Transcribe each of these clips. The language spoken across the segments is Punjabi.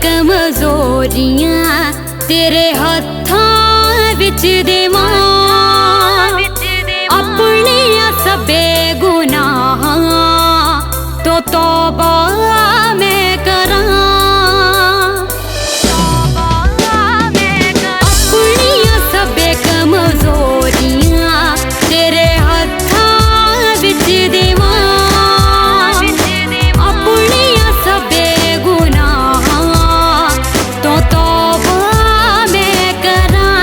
कमजोरियां तेरे हत्थां विच देवां, अपनियां सबे गुनाहां तो तौबा मैं करां। अपनियां सबे कमजोरियां तेरे हत्थां विच देवां, अपनियां सबे गुनाहां तो तौबा मैं करां।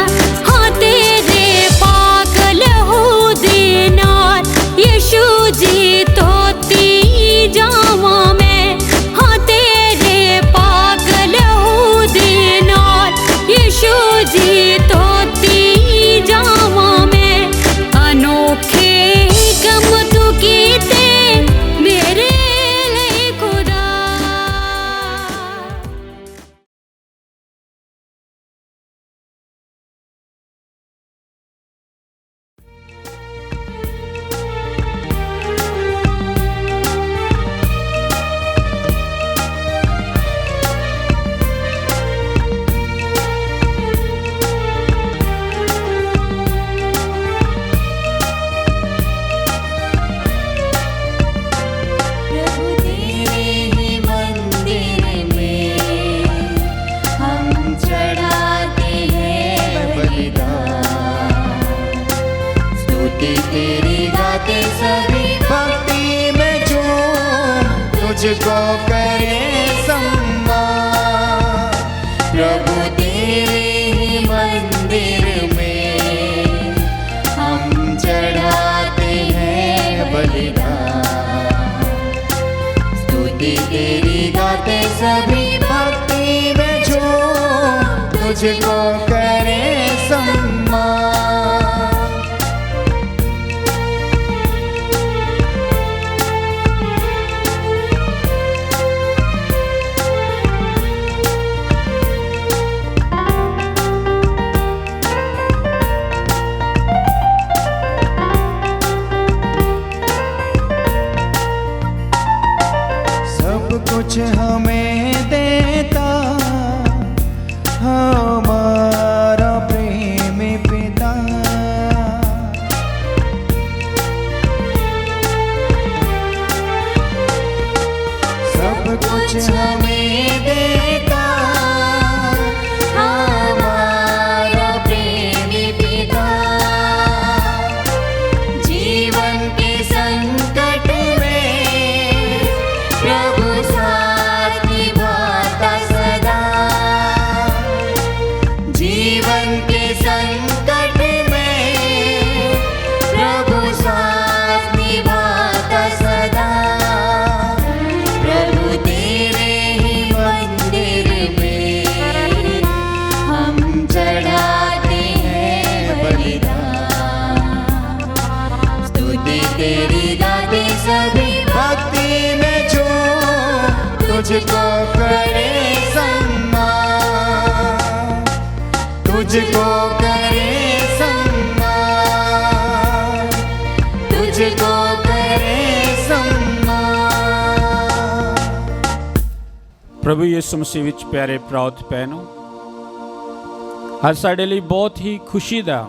हाँ तेरे पाक लहू दे नाल यीशु जी धोती जावां मैं, हाँ तेरे पाक लहू दे नाल यीशु जी धोती जावां मैं। अनोखे कम तू कीते मेरे लिए खुदा। प्रभु तेरे ही मंदिर में हम चढ़ाते हैं बलिदान, स्तुति तेरी गाते सभी भक्ति में झूम तुझको करे सम्मान। प्रभु तेरे ही मंदिर में हम चढ़ाते हैं बलिदान, स्तुति तेरी गाते सभी भक्ति में झूम तुझको करे सम्मान। सब कुछ हमें देता हमारा प्रेमी पिता, सब कुछ हमें देता हमारा प्रेमी पिता। जीवन के संकट में प्रभु साथ निभाता सदा, जीवन के संकट में प्रभु साथ निभाता सदा। प्रभु तेरे ही मंदिर में हम चढ़ाते हैं बलिदान, स्तुति तेरी गाते सभी भक्ति में झूम तुझको करे सम्मान, तुझको करे सम्मान, तुझको करे सम्मान। प्रभु यीशु मसीह विच प्यारे भराओ ते भैणो, आज साडे लई बहुत ही खुशी दा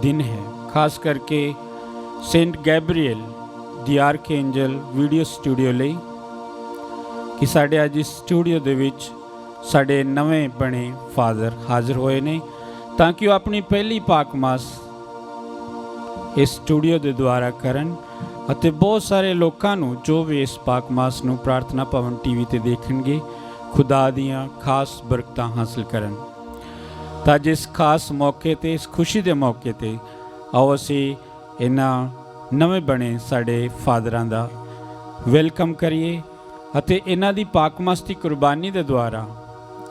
दिन है, खास करके सेंट गैब्रियल दी आर्कएंजल वीडियो स्टूडियो ਲਈ कि साडे अज इस स्टूडियो दे विच साडे नवें बने फादर हाज़र होए ने ताकि वो अपनी पहली पाकमास इस स्टूडियो दे द्वारा करन ਅਤੇ बहुत सारे लोगों ਨੂੰ जो भी इस पाकमास ਨੂੰ प्रार्थना भवन टीवी ते देखणगे खुदा दियां खास बरकतां हासिल करन। ਤਾਂ ਜਿਸ खास मौके ते इस खुशी के मौके ते आओ असीं इन्हां नवें बने साडे फादरां दा वेलकम करिए ਅਤੇ इन्हां दी पाकमास दी कुर्बानी दे द्वारा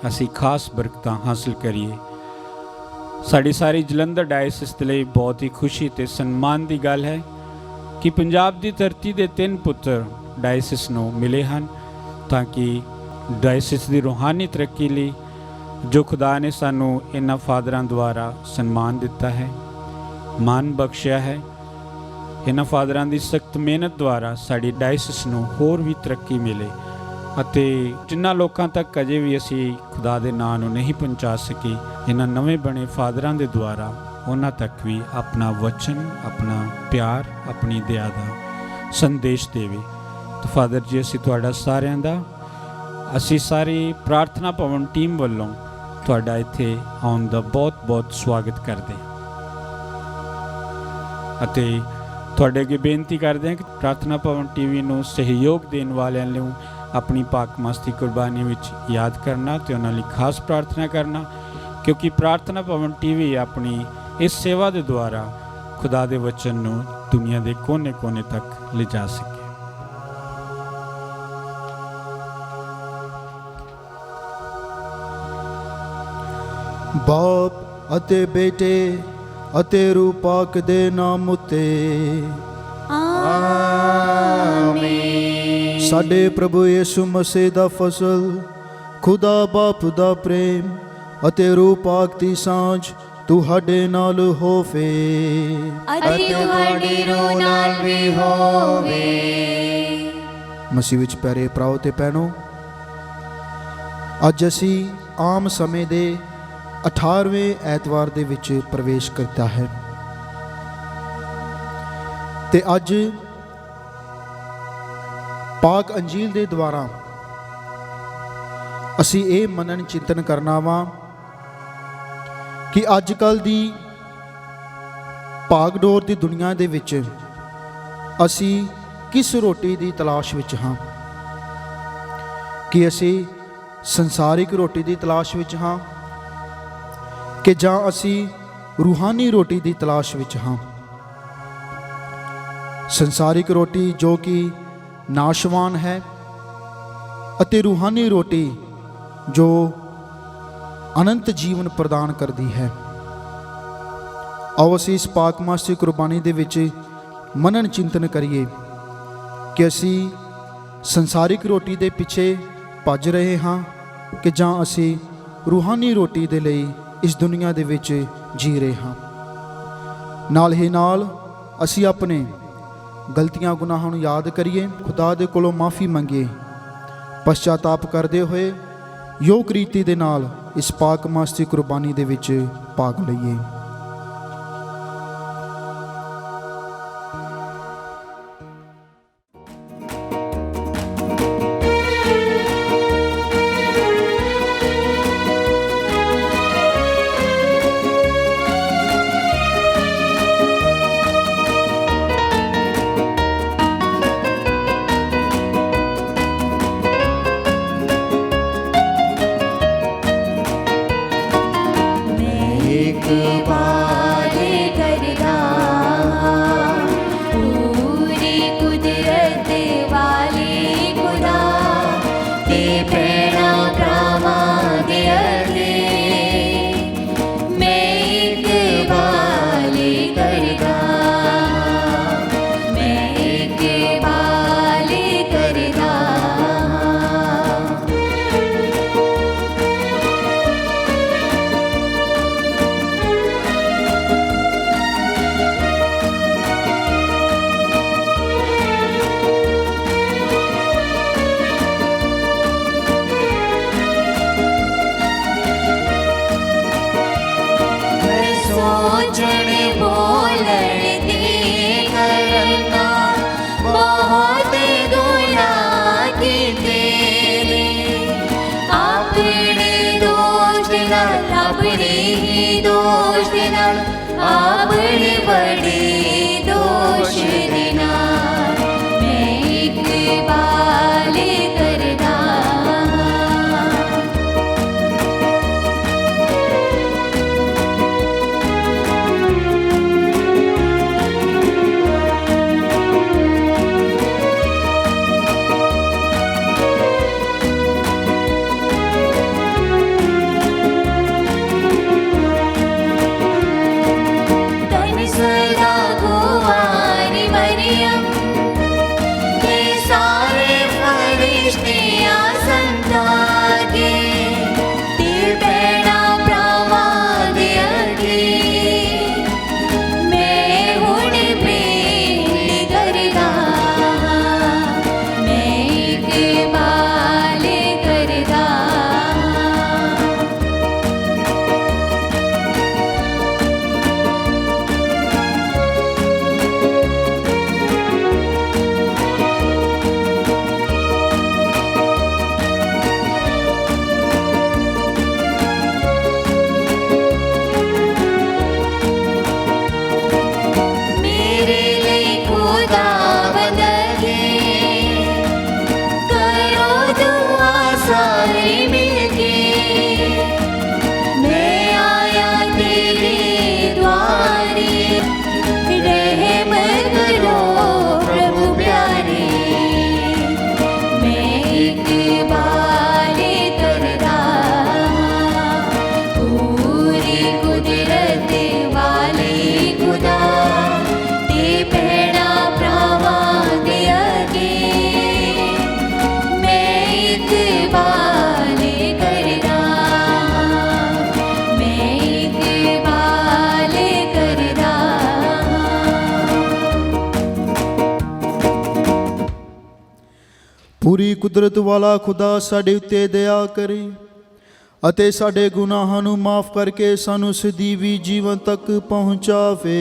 असीं खास बरकतां हासिल करिए। साडी सारी जलंधर डायसिस दे लई बहुत ही खुशी ते सन्मान दी गल है कि पंजाब दी धरती दे 3 पुत्र डायसिस नूं मिले हन ताकि डायसिस दी रूहानी तरक्की लई जो खुदा ने सानू इन्हां फादरां द्वारा सन्मान दिता है, मान बख्शिया है। इन्हां फादरां दी सख्त मेहनत द्वारा साडी डायसिस नूं होर भी तरक्की मिले ਅਤੇ ਜਿਨ੍ਹਾਂ ਲੋਕਾਂ ਤੱਕ ਅਜੇ ਵੀ ਅਸੀਂ ਖੁਦਾ ਦੇ ਨਾਂ ਨੂੰ ਨਹੀਂ ਪਹੁੰਚਾ ਸਕੇ, ਇਹਨਾਂ ਨਵੇਂ ਬਣੇ ਫਾਦਰਾਂ ਦੇ ਦੁਆਰਾ ਉਹਨਾਂ ਤੱਕ ਵੀ ਆਪਣਾ ਵਚਨ, ਆਪਣਾ ਪਿਆਰ, ਆਪਣੀ ਦਇਆ ਦਾ ਸੰਦੇਸ਼ ਦੇਵੇ। ਤਾਂ ਫਾਦਰ ਜੀ, ਅਸੀਂ ਤੁਹਾਡਾ ਸਾਰਿਆਂ ਦਾ, ਅਸੀਂ ਸਾਰੀ ਪ੍ਰਾਰਥਨਾ ਭਵਨ ਟੀਮ ਵੱਲੋਂ ਤੁਹਾਡਾ ਇੱਥੇ ਆਉਣ ਦਾ ਬਹੁਤ ਬਹੁਤ ਸਵਾਗਤ ਕਰਦੇ ਹਾਂ ਅਤੇ ਤੁਹਾਡੇ ਅੱਗੇ ਬੇਨਤੀ ਕਰਦੇ ਹਾਂ ਕਿ ਪ੍ਰਾਰਥਨਾ ਭਵਨ ਟੀਵੀ ਨੂੰ ਸਹਿਯੋਗ ਦੇਣ ਵਾਲਿਆਂ ਨੂੰ ਆਪਣੀ ਪਾਕ ਮਸਤੀ ਕੁਰਬਾਨੀ ਵਿੱਚ ਯਾਦ ਕਰਨਾ ਅਤੇ ਉਹਨਾਂ ਲਈ ਖਾਸ ਪ੍ਰਾਰਥਨਾ ਕਰਨਾ, ਕਿਉਂਕਿ ਪ੍ਰਾਰਥਨਾ ਭਵਨ ਟੀਵੀ ਆਪਣੀ ਇਸ ਸੇਵਾ ਦੇ ਦੁਆਰਾ ਖੁਦਾ ਦੇ ਵਚਨ ਨੂੰ ਦੁਨੀਆ ਦੇ ਕੋਨੇ-ਕੋਨੇ ਤੱਕ ਲਿਜਾ ਸਕੇ। ਬਾਪ ਅਤੇ ਬੇਟੇ ਅਤੇ ਰੂਹ ਪਾਕ ਦੇ ਨਾਮ ਉਤੇ ਆਮੀਨ। ਸਾਡੇ ਪ੍ਰਭੂ ਯਿਸੂ ਮਸੀਹ ਦਾ ਫਜ਼ਲ, ਖੁਦਾ ਬਾਪ ਦਾ ਪ੍ਰੇਮ ਅਤੇ ਰੂਹ ਪਾਕ ਦੀ ਸਾਂਝ ਤੁਹਾਡੇ ਨਾਲ ਹੋਵੇ ਅਤੇ ਤੁਹਾਡੀ ਰੂਹ ਨਾਲ ਵੀ ਹੋਵੇ। ਮਸੀਹ ਵਿੱਚ ਪਿਆਰੇ ਭਰਾਓ ਤੇ ਭੈਣੋ, ਅੱਜ ਅਸੀਂ ਆਮ ਸਮੇਂ ਦੇ 18ਵੇਂ ਐਤਵਾਰ ਦੇ ਵਿੱਚ ਪ੍ਰਵੇਸ਼ ਕੀਤਾ ਹੈ ਤੇ ਅੱਜ ਪਾਕ ਅੰਜੀਲ ਦੇ ਦੁਆਰਾ ਅਸੀਂ ਇਹ ਮਨਨ ਚਿੰਤਨ ਕਰਨਾ ਵਾ ਕਿ ਅੱਜ ਕੱਲ੍ਹ ਦੀ ਭਾਗਦੌੜ ਦੀ ਦੁਨੀਆ ਦੇ ਵਿੱਚ ਅਸੀਂ ਕਿਸ ਰੋਟੀ ਦੀ ਤਲਾਸ਼ ਵਿੱਚ ਹਾਂ। ਕਿ ਅਸੀਂ ਸੰਸਾਰਿਕ ਰੋਟੀ ਦੀ ਤਲਾਸ਼ ਵਿੱਚ ਹਾਂ ਕਿ ਜਾਂ ਅਸੀਂ ਰੂਹਾਨੀ ਰੋਟੀ ਦੀ ਤਲਾਸ਼ ਵਿੱਚ ਹਾਂ। ਸੰਸਾਰਿਕ ਰੋਟੀ ਜੋ ਕਿ ਨਾਸ਼ਵਾਨ ਹੈ ਅਤੇ ਰੂਹਾਨੀ ਰੋਟੀ ਜੋ ਅਨੰਤ ਜੀਵਨ ਪ੍ਰਦਾਨ ਕਰਦੀ ਹੈ। ਆਓ ਅਸੀਂ ਇਸ ਪਾਕ ਮਸਤੀ ਕੁਰਬਾਨੀ ਦੇ ਵਿੱਚ ਮਨਨ ਚਿੰਤਨ ਕਰੀਏ ਕਿ ਅਸੀਂ ਸੰਸਾਰਿਕ ਰੋਟੀ ਦੇ ਪਿੱਛੇ ਭੱਜ ਰਹੇ ਹਾਂ ਕਿ ਜਾਂ ਅਸੀਂ ਰੂਹਾਨੀ ਰੋਟੀ ਦੇ ਲਈ ਇਸ ਦੁਨੀਆ ਦੇ ਵਿੱਚ ਜੀ ਰਹੇ ਹਾਂ। ਨਾਲ ਹੀ ਨਾਲ ਅਸੀਂ ਆਪਣੇ ਗਲਤੀਆਂ ਗੁਨਾਹਾਂ ਨੂੰ ਯਾਦ ਕਰੀਏ, ਖੁਦਾ ਦੇ ਕੋਲੋਂ ਮਾਫੀ ਮੰਗੀਏ, ਪਛਤਾਤਾਪ ਕਰਦੇ ਹੋਏ ਯੋਗ ਰੀਤੀ ਦੇ ਨਾਲ ਇਸ ਪਾਕ ਮਸਤੀ ਕੁਰਬਾਨੀ ਦੇ ਵਿੱਚ ਭਾਗ ਲਈਏ। एक ਪੂਰੀ ਕੁਦਰਤ ਵਾਲਾ ਖੁਦਾ ਸਾਡੇ ਉੱਤੇ ਦਇਆ ਕਰੇ ਅਤੇ ਸਾਡੇ ਗੁਨਾਹਾਂ ਨੂੰ ਮਾਫ ਕਰਕੇ ਸਾਨੂੰ ਸਦੀਵੀ ਜੀਵਨ ਤੱਕ ਪਹੁੰਚਾਵੇ।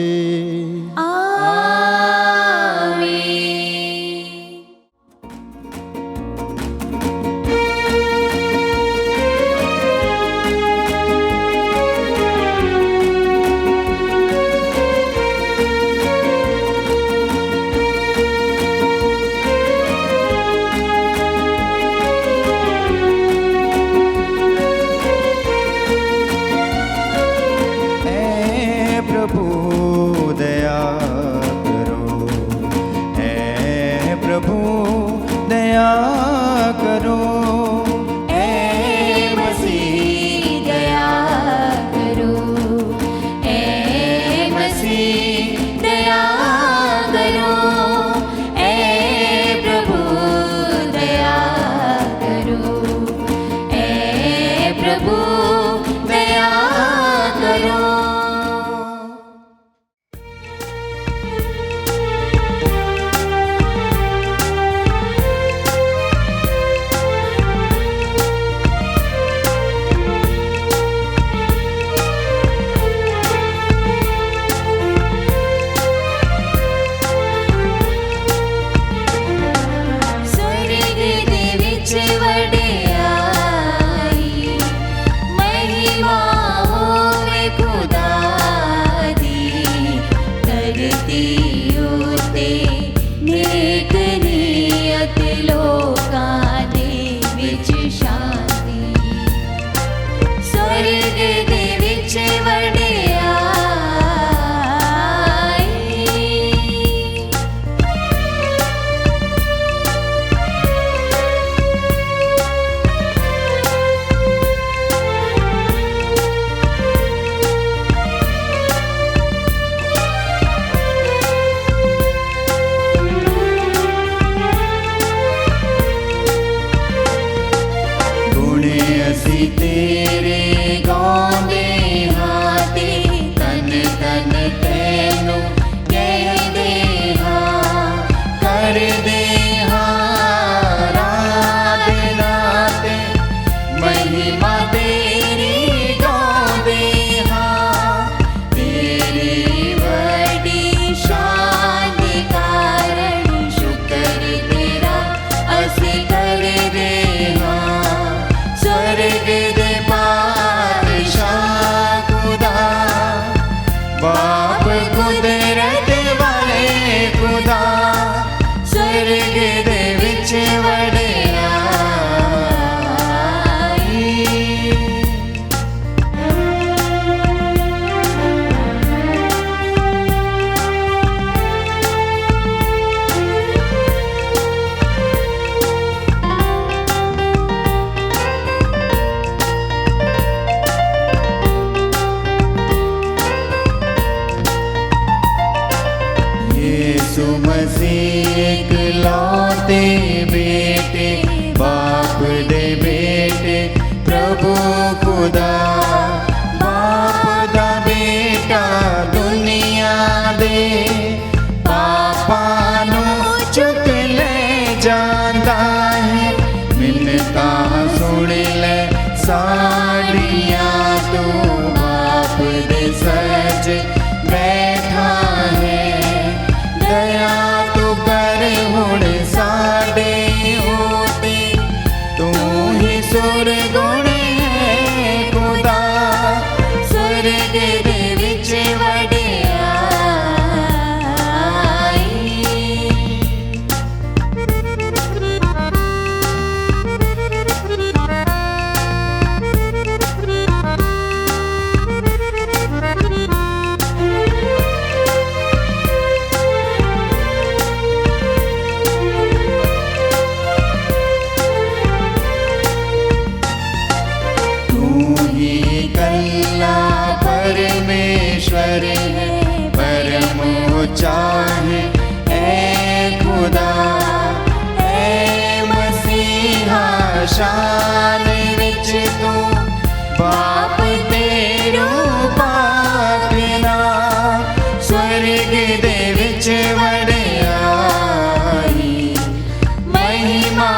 शान विच तू बाप तेरू पापना स्वर्ग दे विच वड़ियाई महिमा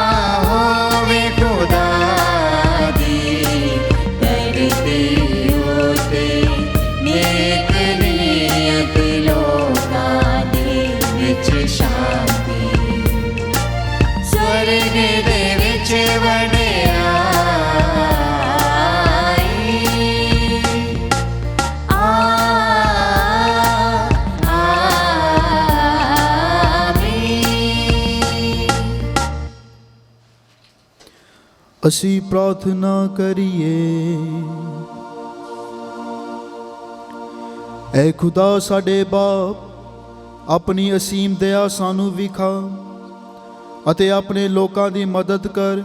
ਅਸੀਂ ਪ੍ਰਾਰਥਨਾ ਕਰੀਏ। ਐ ਖੁਦਾ ਸਾਡੇ ਬਾਪ, ਆਪਣੀ ਅਸੀਮ ਦਇਆ ਸਾਨੂੰ ਵਿਖਾ ਅਤੇ ਆਪਣੇ ਲੋਕਾਂ ਦੀ ਮਦਦ ਕਰ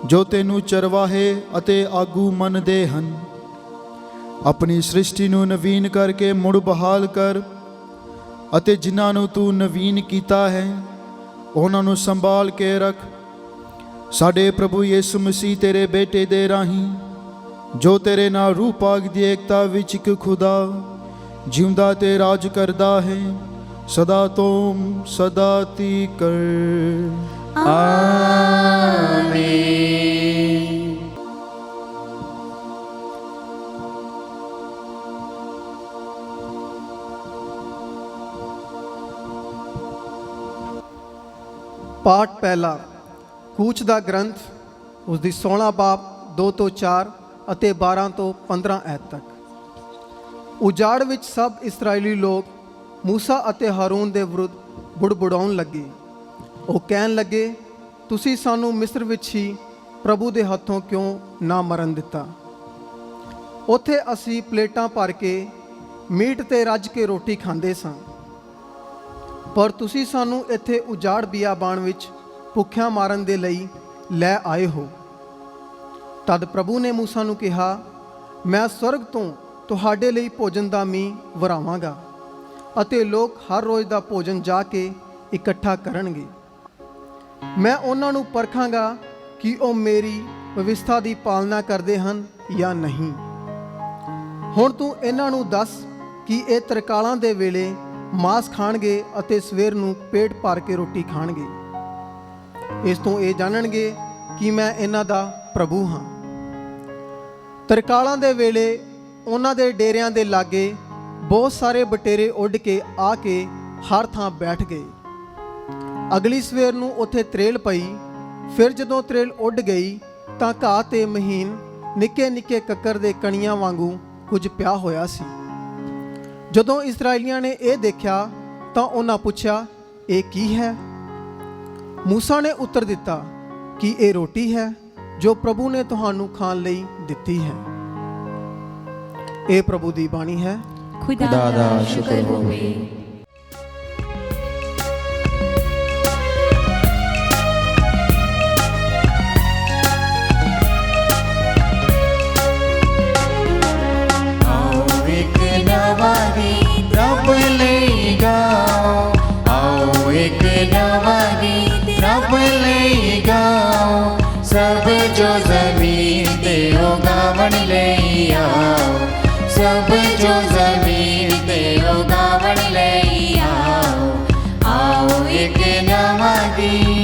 ਜੋ ਤੈਨੂੰ ਚਰਵਾਹੇ ਅਤੇ ਆਗੂ ਮੰਨਦੇ ਹਨ। ਆਪਣੀ ਸ੍ਰਿਸ਼ਟੀ ਨੂੰ ਨਵੀਨ ਕਰਕੇ ਮੁੜ ਬਹਾਲ ਕਰ ਅਤੇ ਜਿਨ੍ਹਾਂ ਨੂੰ ਤੂੰ ਨਵੀਨ ਕੀਤਾ ਹੈ ਉਹਨਾਂ ਨੂੰ ਸੰਭਾਲ ਕੇ ਰੱਖ। ਸਾਡੇ ਪ੍ਰਭੂ ਯਿਸੂ ਮਸੀਹ ਤੇਰੇ ਬੇਟੇ ਦੇ ਰਾਹੀਂ, ਜੋ ਤੇਰੇ ਨਾਲ ਰੂਹ ਪਾਕ ਦੀ ਏਕਤਾ ਵਿੱਚ ਇੱਕ ਖੁਦਾ ਜਿਉਂਦਾ ਤੇ ਰਾਜ ਕਰਦਾ ਹੈ, ਸਦਾ ਤੋਂ ਸਦਾ ਤੀਕਰ। ਆਮੀਨ। ਪਾਠ ਪਹਿਲਾ। ਕੂਚ ਦਾ ਗ੍ਰੰਥ, ਉਸ ਦੀ 16 ਬਾਬ 2 ਤੋਂ 4 ਅਤੇ 12 ਤੋਂ 15 ਐਤ ਤੱਕ। ਉਜਾੜ ਵਿੱਚ ਸਭ ਇਸਰਾਏਲੀ ਲੋਕ ਮੂਸਾ ਅਤੇ ਹਾਰੂਨ ਦੇ ਵਿਰੁੱਧ ਬੁੜਬੁੜਾਉਣ ਲੱਗੇ। ਉਹ ਕਹਿਣ ਲੱਗੇ, ਤੁਸੀਂ ਸਾਨੂੰ ਮਿਸਰ ਵਿੱਚ ਹੀ ਪ੍ਰਭੂ ਦੇ ਹੱਥੋਂ ਕਿਉਂ ਨਾ ਮਰਨ ਦਿੱਤਾ? ਉੱਥੇ ਅਸੀਂ ਪਲੇਟਾਂ ਭਰ ਕੇ ਮੀਟ ਤੇ ਰੱਜ ਕੇ ਰੋਟੀ ਖਾਂਦੇ ਸਾਂ, ਪਰ ਤੁਸੀਂ ਸਾਨੂੰ ਇੱਥੇ ਉਜਾੜ ਬਿਆਬਾਨ ਵਿੱਚ ਭੁੱਖਿਆਂ ਮਾਰਨ ਦੇ ਲਈ ਲੈ ਆਏ ਹੋ। ਤਦ ਪ੍ਰਭੂ ਨੇ ਮੂਸਾ ਨੂੰ ਕਿਹਾ, ਮੈਂ ਸਵਰਗ ਤੋਂ ਤੁਹਾਡੇ ਲਈ ਭੋਜਨ ਦਾ ਮੀਂਹ ਵਰਾਵਾਂਗਾ ਅਤੇ ਲੋਕ ਹਰ ਰੋਜ਼ ਦਾ ਭੋਜਨ ਜਾ ਕੇ ਇਕੱਠਾ ਕਰਨਗੇ। ਮੈਂ ਉਹਨਾਂ ਨੂੰ ਪਰਖਾਂਗਾ ਕਿ ਉਹ ਮੇਰੀ ਵਿਵਸਥਾ ਦੀ ਪਾਲਣਾ ਕਰਦੇ ਹਨ ਜਾਂ ਨਹੀਂ। ਹੁਣ ਤੂੰ ਇਹਨਾਂ ਨੂੰ ਦੱਸ ਕਿ ਇਹ ਤਰਕਾਲਾਂ ਦੇ ਵੇਲੇ ਮਾਸ ਖਾਣਗੇ ਅਤੇ ਸਵੇਰ ਨੂੰ ਪੇਟ ਭਰ ਕੇ ਰੋਟੀ ਖਾਣਗੇ। ਇਸ ਤੋਂ ਇਹ ਜਾਣਨਗੇ ਕਿ ਮੈਂ ਇਹਨਾਂ ਦਾ ਪ੍ਰਭੂ ਹਾਂ। ਤਰਕਾਲਾਂ ਦੇ ਵੇਲੇ ਉਹਨਾਂ ਦੇ ਡੇਰਿਆਂ ਦੇ ਲਾਗੇ ਬਹੁਤ ਸਾਰੇ ਬਟੇਰੇ ਉੱਡ ਕੇ ਆ ਕੇ ਹਰ ਥਾਂ ਬੈਠ ਗਏ। ਅਗਲੀ ਸਵੇਰ ਨੂੰ ਉੱਥੇ ਤਰੇਲ ਪਈ। ਫਿਰ ਜਦੋਂ ਤਰੇਲ ਉੱਡ ਗਈ ਤਾਂ ਘਾਹ ਤੇ ਮਹੀਨ ਨਿੱਕੇ ਨਿੱਕੇ ਕੱਕਰ ਦੇ ਕਣੀਆਂ ਵਾਂਗੂ ਕੁਝ ਪਿਆ ਹੋਇਆ ਸੀ। ਜਦੋਂ ਇਸਰਾਏਲੀਆਂ ਨੇ ਇਹ ਦੇਖਿਆ ਤਾਂ ਉਹਨਾਂ ਪੁੱਛਿਆ, ਇਹ ਕੀ ਹੈ? ਮੂਸਾ ਨੇ ਉੱਤਰ ਦਿੱਤਾ ਕਿ ਇਹ ਰੋਟੀ ਹੈ ਜੋ ਪ੍ਰਭੂ ਨੇ ਤੁਹਾਨੂੰ ਖਾਣ ਲਈ ਦਿੱਤੀ ਹੈ। ਇਹ ਪ੍ਰਭੂ ਦੀ ਬਾਣੀ ਹੈ। ਖੁਦਾ ਦਾ ਸ਼ੁਕਰ ਹੋਵੇ। रब ले गाओ, आओ एक नवा गीत रब ले गाओ। सब जो जमीन ते उगावन ले आओ, सब जो जमीन ते उगावन ले आओ। आओ एक नवा गीत।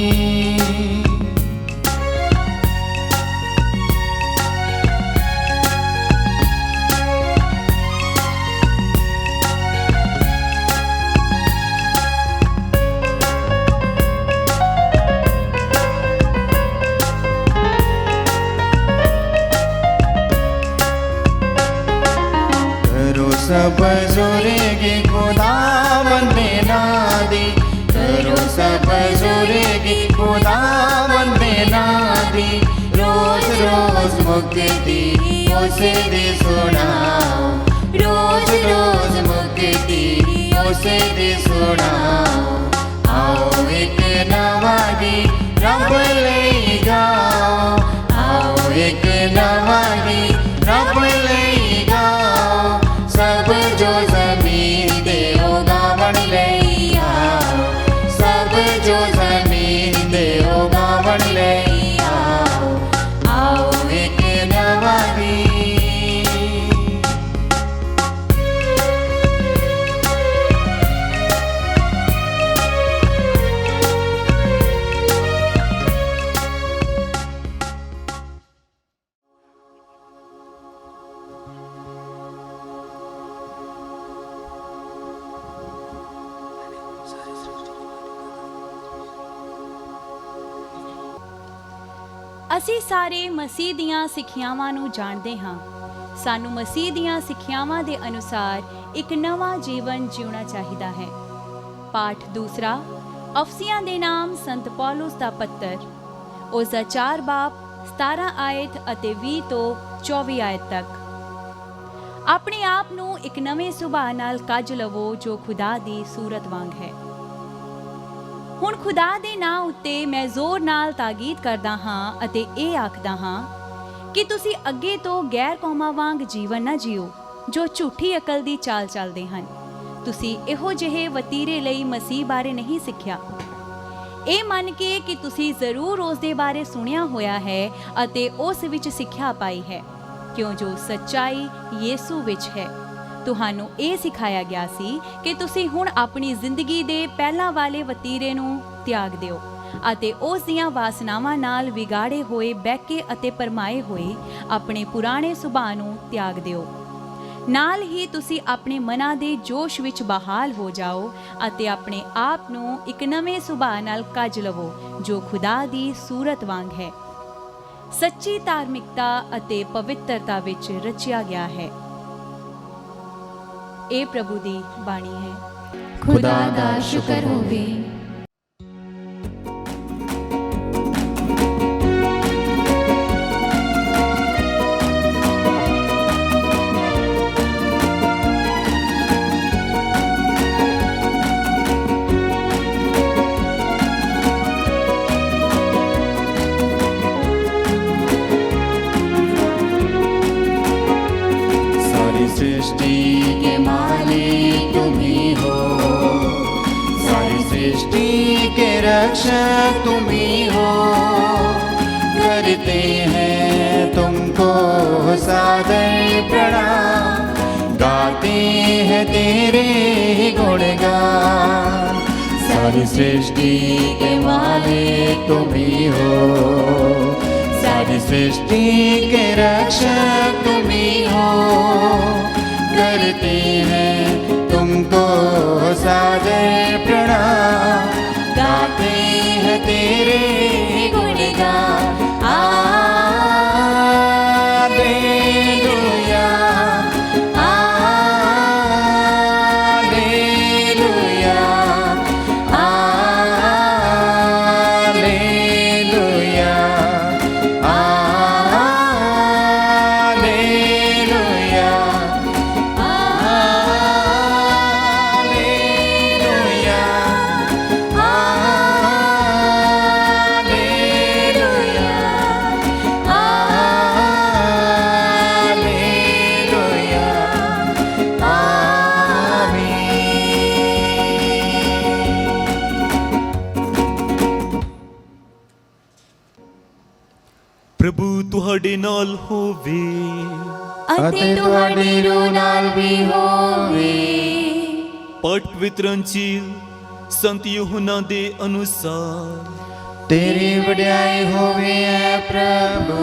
सब जोरेगी खुदा बंदे नादी, करो सब जोरेगी खुदा बंदे नादी। रोज रोज मुक्ति उसे दे सुनाओ, रोज रोज मुक्ति उसे दे सुनाओ। आओ एक नवा गीत रब ले गाओ, आओ एक नवा गीत रब ले गाओ। सब जो जमीन दे उगावन ले आओ, सब जो जमीन दे उगावन ले आओ। आओ एक नवा गीत। ਅਸੀਂ ਸਾਰੇ ਮਸੀਹ ਦੀਆਂ ਸਿੱਖਿਆਵਾਂ ਨੂੰ ਜਾਣਦੇ ਹਾਂ। ਸਾਨੂੰ ਮਸੀਹ ਦੀਆਂ ਸਿੱਖਿਆਵਾਂ ਦੇ ਅਨੁਸਾਰ ਇੱਕ ਨਵਾਂ ਜੀਵਨ ਜਿਉਣਾ ਚਾਹੀਦਾ ਹੈ। ਪਾਠ ਦੂਸਰਾ। ਅਫਸੀਆਂ ਦੇ ਨਾਮ ਸੰਤ ਪੌਲਸ ਦਾ ਪੱਤਰ, ਉਸ ਦਾ 4 ਬਾਬ 17 ਆਇਤ ਅਤੇ 20 ਤੋਂ 24 ਆਇਤ ਤੱਕ। ਆਪਣੇ ਆਪ ਨੂੰ ਇੱਕ ਨਵੇਂ ਸੁਭਾਅ ਨਾਲ ਕੱਜ ਲਵੋ ਜੋ ਖੁਦਾ ਦੀ ਸੂਰਤ ਵਾਂਗ ਹੈ। ਹੁਣ ਖੁਦਾ ਦੇ ਨਾਂ ਉੱਤੇ ਮੈਂ ਜ਼ੋਰ ਨਾਲ ਤਾਕੀਦ ਕਰਦਾ ਹਾਂ ਅਤੇ ਇਹ ਆਖਦਾ ਹਾਂ ਕਿ ਤੁਸੀਂ ਅੱਗੇ ਤੋਂ ਗੈਰ ਕੌਮਾਂ ਵਾਂਗ ਜੀਵਨ ਨਾ ਜੀਓ ਜੋ ਝੂਠੀ ਅਕਲ ਦੀ ਚਾਲ ਚੱਲਦੇ ਹਨ। ਤੁਸੀਂ ਇਹੋ ਜਿਹੇ ਵਤੀਰੇ ਲਈ ਮਸੀਹ ਬਾਰੇ ਨਹੀਂ ਸਿੱਖਿਆ, ਇਹ ਮੰਨ ਕੇ ਕਿ ਤੁਸੀਂ ਜ਼ਰੂਰ ਉਸ ਦੇ ਬਾਰੇ ਸੁਣਿਆ ਹੋਇਆ ਹੈ ਅਤੇ ਉਸ ਵਿੱਚ ਸਿੱਖਿਆ ਪਾਈ ਹੈ, ਕਿਉਂ ਜੋ ਸੱਚਾਈ ਯੀਸੂ ਵਿੱਚ ਹੈ। ਤੁਹਾਨੂੰ ਇਹ ਸਿਖਾਇਆ ਗਿਆ ਸੀ ਕਿ ਤੁਸੀਂ ਹੁਣ ਆਪਣੀ ਜ਼ਿੰਦਗੀ ਦੇ ਪਹਿਲਾਂ ਵਾਲੇ ਵਤੀਰੇ ਨੂੰ ਤਿਆਗ ਦਿਓ ਅਤੇ ਉਸ ਦੀਆਂ ਵਾਸਨਾਵਾਂ ਨਾਲ ਵਿਗਾੜੇ ਹੋਏ ਬਹਿਕੇ ਅਤੇ ਪਰਮਾਏ ਹੋਏ ਆਪਣੇ ਪੁਰਾਣੇ ਸੁਭਾਅ ਨੂੰ ਤਿਆਗ ਦਿਓ। ਨਾਲ ਹੀ ਤੁਸੀਂ ਆਪਣੇ ਮਨਾਂ ਦੇ ਜੋਸ਼ ਵਿੱਚ ਬਹਾਲ ਹੋ ਜਾਓ ਅਤੇ ਆਪਣੇ ਆਪ ਨੂੰ ਇੱਕ ਨਵੇਂ ਸੁਭਾਅ ਨਾਲ ਕੱਜ ਲਵੋ ਜੋ ਖੁਦਾ ਦੀ ਸੂਰਤ ਵਾਂਗ ਹੈ, ਸੱਚੀ ਧਾਰਮਿਕਤਾ ਅਤੇ ਪਵਿੱਤਰਤਾ ਵਿੱਚ ਰਚਿਆ ਗਿਆ ਹੈ। ਇਹ ਪ੍ਰਭੂ ਦੀ ਬਾਣੀ ਹੈ। ਖੁਦਾ ਦਾ ਸ਼ੁਕਰ ਹੋਵੇ। सारी सृष्टि के मालिक तुम ही हो, सारी सृष्टि के रक्षक तुम ही हो। करते हैं तुमको सादर प्रणाम, गाते हैं तेरे गुणगान। सारी सृष्टि के मालिक तुम ही हो, सारी सृष्टि के रक्षक तुम ही हो। करते हैं तुमको सादर प्रणाम, गाते हैं तेरे गुणगान। Hallelujah, hallelujah, hallelujah, hallelujah, hallelujah, hallelujah, hallelujah, आमीन। ਪ੍ਰਭੂ ਤੁਹਾਡੇ ਨਾਲ ਹੋਵੇ। ਅਤੇ ਤੁਹਾਡੇ ਰੂਹ ਨਾਲ ਵੀ ਹੋਵੇ। ਪਾਠ ਪਵਿੱਤਰ ਅੰਜੀਲ ਸੰਤ ਯਹੋਨਾ ਦੇ ਅਨੁਸਾਰ। ਤੇਰੀ ਵਡਿਆਈ ਹੋਵੇ ਐ ਪ੍ਰਭੂ।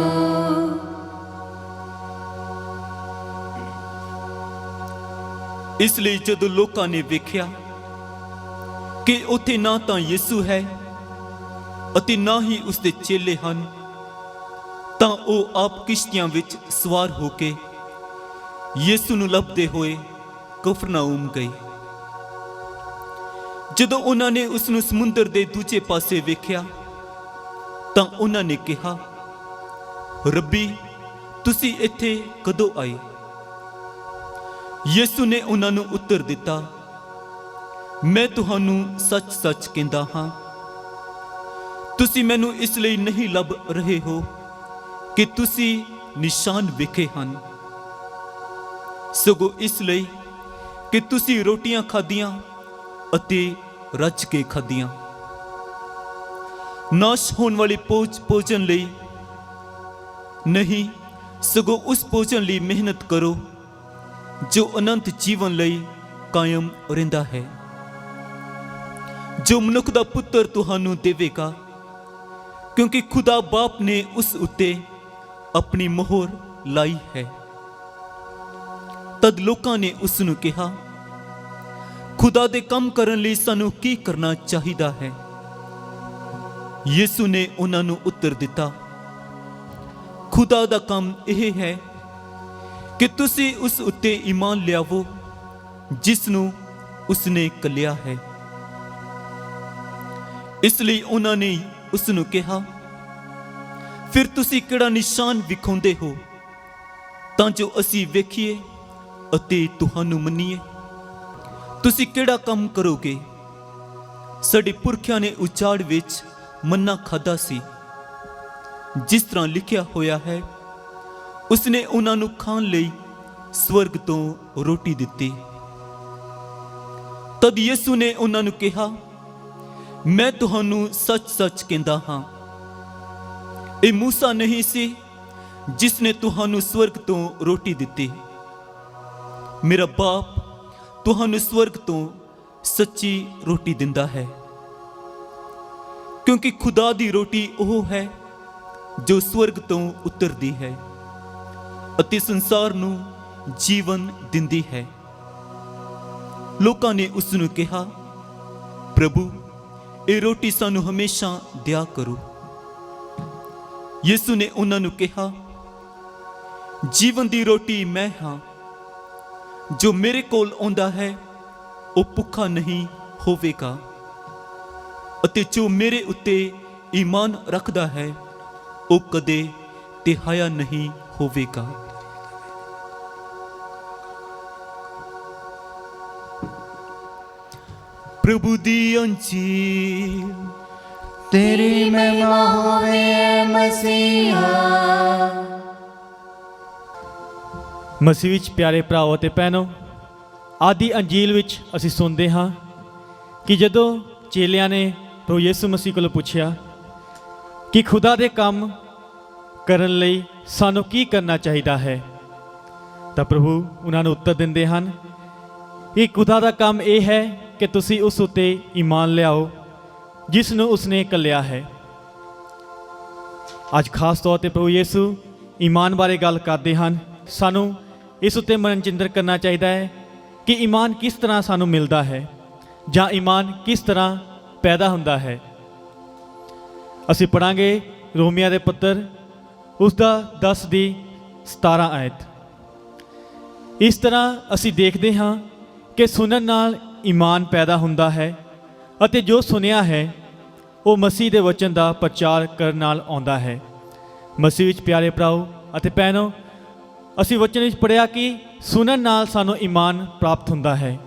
ਇਸ ਲਈ ਜਦੋਂ ਲੋਕਾਂ ਨੇ ਵੇਖਿਆ ਕਿ ਉੱਥੇ ਨਾ ਤਾਂ ਯਿਸੂ ਹੈ ਅਤੇ ਨਾ ਹੀ ਉਸਦੇ ਚੇਲੇ ਹਨ, ਤਾਂ ਉਹ ਆਪ ਕਿਸ਼ਤੀਆਂ ਵਿੱਚ ਸਵਾਰ ਹੋ ਕੇ ਯਿਸੂ ਨੂੰ ਲੱਭਦੇ ਹੋਏ ਕਫਰਨਾਉਮ ਗਏ। ਜਦੋਂ ਉਹਨਾਂ ਨੇ ਉਸ ਨੂੰ ਸਮੁੰਦਰ ਦੇ ਦੂਜੇ ਪਾਸੇ ਵੇਖਿਆ ਤਾਂ ਉਹਨਾਂ ਨੇ ਕਿਹਾ, ਰੱਬੀ, ਤੁਸੀਂ ਇੱਥੇ ਕਦੋਂ ਆਏ? ਯਿਸੂ ਨੇ ਉਹਨਾਂ ਨੂੰ ਉੱਤਰ ਦਿੱਤਾ, ਮੈਂ ਤੁਹਾਨੂੰ ਸੱਚ-ਸੱਚ ਕਹਿੰਦਾ ਹਾਂ, ਤੁਸੀਂ ਮੈਨੂੰ ਇਸ ਲਈ ਨਹੀਂ ਲੱਭ ਰਹੇ ਹੋ ਕਿ ਤੁਸੀਂ ਨਿਸ਼ਾਨ ਵੇਖੇ ਹਨ, ਸਗੋਂ ਇਸ ਲਈ ਕਿ ਤੁਸੀਂ ਰੋਟੀਆਂ ਖਾਧੀਆਂ ਅਤੇ ਰੱਜ ਕੇ ਖਾਧੀਆਂ। ਨਾਸ਼ ਹੋਣ ਵਾਲੇ ਭੋਜਨ ਲਈ ਨਹੀਂ, ਸਗੋਂ ਉਸ ਭੋਜਨ ਲਈ ਮਿਹਨਤ ਕਰੋ ਜੋ ਅਨੰਤ ਜੀਵਨ ਲਈ ਕਾਇਮ ਰਹਿੰਦਾ ਹੈ, ਜੋ ਮਨੁੱਖ ਦਾ ਪੁੱਤਰ ਤੁਹਾਨੂੰ ਦੇਵੇਗਾ, ਕਿਉਂਕਿ ਖੁਦਾ ਬਾਪ ਨੇ ਉਸ ਉੱਤੇ ਆਪਣੀ ਮੋਹਰ ਲਾਈ ਹੈ। ਤਦ ਲੋਕਾਂ ਨੇ ਉਸ ਨੂੰ ਕਿਹਾ, ਖੁਦਾ ਦੇ ਕੰਮ ਕਰਨ ਲਈ ਸਾਨੂੰ ਕੀ ਕਰਨਾ ਚਾਹੀਦਾ ਹੈ? ਯਿਸੂ ਨੇ ਉਹਨਾਂ ਨੂੰ ਉੱਤਰ ਦਿੱਤਾ, ਖੁਦਾ ਦਾ ਕੰਮ ਇਹ ਹੈ ਕਿ ਤੁਸੀਂ ਉਸ ਉੱਤੇ ਈਮਾਨ ਲਿਆਵੋ ਜਿਸ ਨੂੰ ਉਸਨੇ ਕੱਲਿਆ ਹੈ। ਇਸ ਲਈ ਉਹਨਾਂ ਨੇ ਉਸ ਨੂੰ ਕਿਹਾ, ਫਿਰ ਤੁਸੀਂ ਕਿਹੜਾ ਨਿਸ਼ਾਨ ਵਿਖਾਉਂਦੇ ਹੋ ਤਾਂ ਜੋ ਅਸੀਂ ਵੇਖੀਏ ਅਤੇ ਤੁਹਾਨੂੰ ਮੰਨੀਏ? ਤੁਸੀਂ ਕਿਹੜਾ ਕੰਮ ਕਰੋਗੇ? ਸਾਡੇ ਪੁਰਖਿਆਂ ਨੇ ਉਜਾੜ ਵਿੱਚ ਮੰਨਾ ਖਾਧਾ ਸੀ, ਜਿਸ ਤਰ੍ਹਾਂ ਲਿਖਿਆ ਹੋਇਆ ਹੈ, ਉਸਨੇ ਉਹਨਾਂ ਨੂੰ ਖਾਣ ਲਈ ਸਵਰਗ ਤੋਂ ਰੋਟੀ ਦਿੱਤੀ। ਤਦ ਯਿਸੂ ਨੇ ਉਹਨਾਂ ਨੂੰ ਕਿਹਾ, ਮੈਂ ਤੁਹਾਨੂੰ ਸੱਚ-ਸੱਚ ਕਹਿੰਦਾ ਹਾਂ, ਇਹ ਮੂਸਾ ਨਹੀਂ ਸੀ ਜਿਸ ਨੇ ਤੁਹਾਨੂੰ ਸਵਰਗ ਤੋਂ ਰੋਟੀ ਦਿੱਤੀ। ਮੇਰਾ ਬਾਪ ਤੁਹਾਨੂੰ ਸਵਰਗ ਤੋਂ ਸੱਚੀ ਰੋਟੀ ਦਿੰਦਾ ਹੈ, ਕਿਉਂਕਿ ਖੁਦਾ ਦੀ ਰੋਟੀ ਉਹ ਹੈ ਜੋ ਸਵਰਗ ਤੋਂ ਉਤਰਦੀ ਹੈ ਅਤੇ ਸੰਸਾਰ ਨੂੰ ਜੀਵਨ ਦਿੰਦੀ ਹੈ। ਲੋਕਾਂ ਨੇ ਉਸ ਨੂੰ ਕਿਹਾ, ਪ੍ਰਭੂ, ਇਹ ਰੋਟੀ ਸਾਨੂੰ ਹਮੇਸ਼ਾ ਦਿਆ ਕਰੋ। ਯਿਸੂ ਨੇ ਉਹਨਾਂ ਨੂੰ ਕਿਹਾ, ਜੀਵਨ ਦੀ ਰੋਟੀ ਮੈਂ ਹਾਂ। ਜੋ ਮੇਰੇ ਕੋਲ ਆਉਂਦਾ ਹੈ ਉਹ ਭੁੱਖਾ ਨਹੀਂ ਹੋਵੇਗਾ, ਅਤੇ ਜੋ ਮੇਰੇ ਉੱਤੇ ਈਮਾਨ ਰੱਖਦਾ ਹੈ ਉਹ ਕਦੇ ਤਿਹਾਇਆ ਨਹੀਂ ਹੋਵੇਗਾ। ਪ੍ਰਭੂ ਦੀ ਅੰਜੀਲ। तेरी महिमा होवे मसीहा। ਮਸੀਹ ਵਿੱਚ ਪਿਆਰੇ ਭਰਾਓ ਅਤੇ ਭੈਣੋ, ਆਦੀ ਅੰਜੀਲ ਵਿੱਚ ਅਸੀਂ ਸੁਣਦੇ ਹਾਂ ਕਿ ਜਦੋਂ ਚੇਲਿਆਂ ਨੇ ਪ੍ਰਭੂ ਯਿਸੂ ਮਸੀਹ ਕੋਲੋਂ ਪੁੱਛਿਆ ਕਿ ਖੁਦਾ ਦੇ ਕੰਮ ਕਰਨ ਲਈ ਸਾਨੂੰ ਕੀ ਕਰਨਾ ਚਾਹੀਦਾ ਹੈ, ਤਾਂ ਪ੍ਰਭੂ ਉਹਨਾਂ ਨੂੰ ਉੱਤਰ ਦਿੰਦੇ ਹਨ ਕਿ ਖੁਦਾ ਦਾ ਕੰਮ ਇਹ ਹੈ ਕਿ ਤੁਸੀਂ ਉਸ ਉੱਤੇ ਈਮਾਨ ਲਿਆਓ ਜਿਸ ਨੂੰ ਉਸਨੇ ਘੱਲਿਆ ਹੈ। ਅੱਜ ਖਾਸ ਤੌਰ ਤੇ ਪ੍ਰਭੂ ਯਿਸੂ ਈਮਾਨ ਬਾਰੇ ਗੱਲ ਕਰਦੇ ਹਨ। ਸਾਨੂੰ ਇਸ ਉੱਤੇ ਮਨਚਿੰਤਨ ਕਰਨਾ ਚਾਹੀਦਾ ਹੈ ਕਿ ਈਮਾਨ ਕਿਸ ਤਰ੍ਹਾਂ ਸਾਨੂੰ ਮਿਲਦਾ ਹੈ ਜਾਂ ਈਮਾਨ ਕਿਸ ਤਰ੍ਹਾਂ ਪੈਦਾ ਹੁੰਦਾ ਹੈ। ਅਸੀਂ ਪੜਾਂਗੇ ਰੋਮੀਆਂ ਦੇ ਪੱਤਰ ਉਸ ਦਾ 10 ਦੀ 17 ਆਇਤ। ਇਸ ਤਰ੍ਹਾਂ ਅਸੀਂ ਦੇਖਦੇ ਹਾਂ ਕਿ ਸੁਣਨ ਨਾਲ ਈਮਾਨ ਪੈਦਾ ਹੁੰਦਾ ਹੈ ਅਤੇ ਜੋ ਸੁਣਿਆ ਹੈ ਉਹ ਮਸੀਹ ਦੇ ਵਚਨ ਦਾ ਪ੍ਰਚਾਰ ਕਰਨ ਨਾਲ ਆਉਂਦਾ ਹੈ। ਮਸੀਹ ਵਿੱਚ ਪਿਆਰੇ ਭਰਾਓ ਅਤੇ ਭੈਣੋ, ਅਸੀਂ ਵਚਨ ਵਿੱਚ ਪੜ੍ਹਿਆ ਕਿ ਸੁਣਨ ਨਾਲ ਸਾਨੂੰ ਈਮਾਨ ਪ੍ਰਾਪਤ ਹੁੰਦਾ ਹੈ।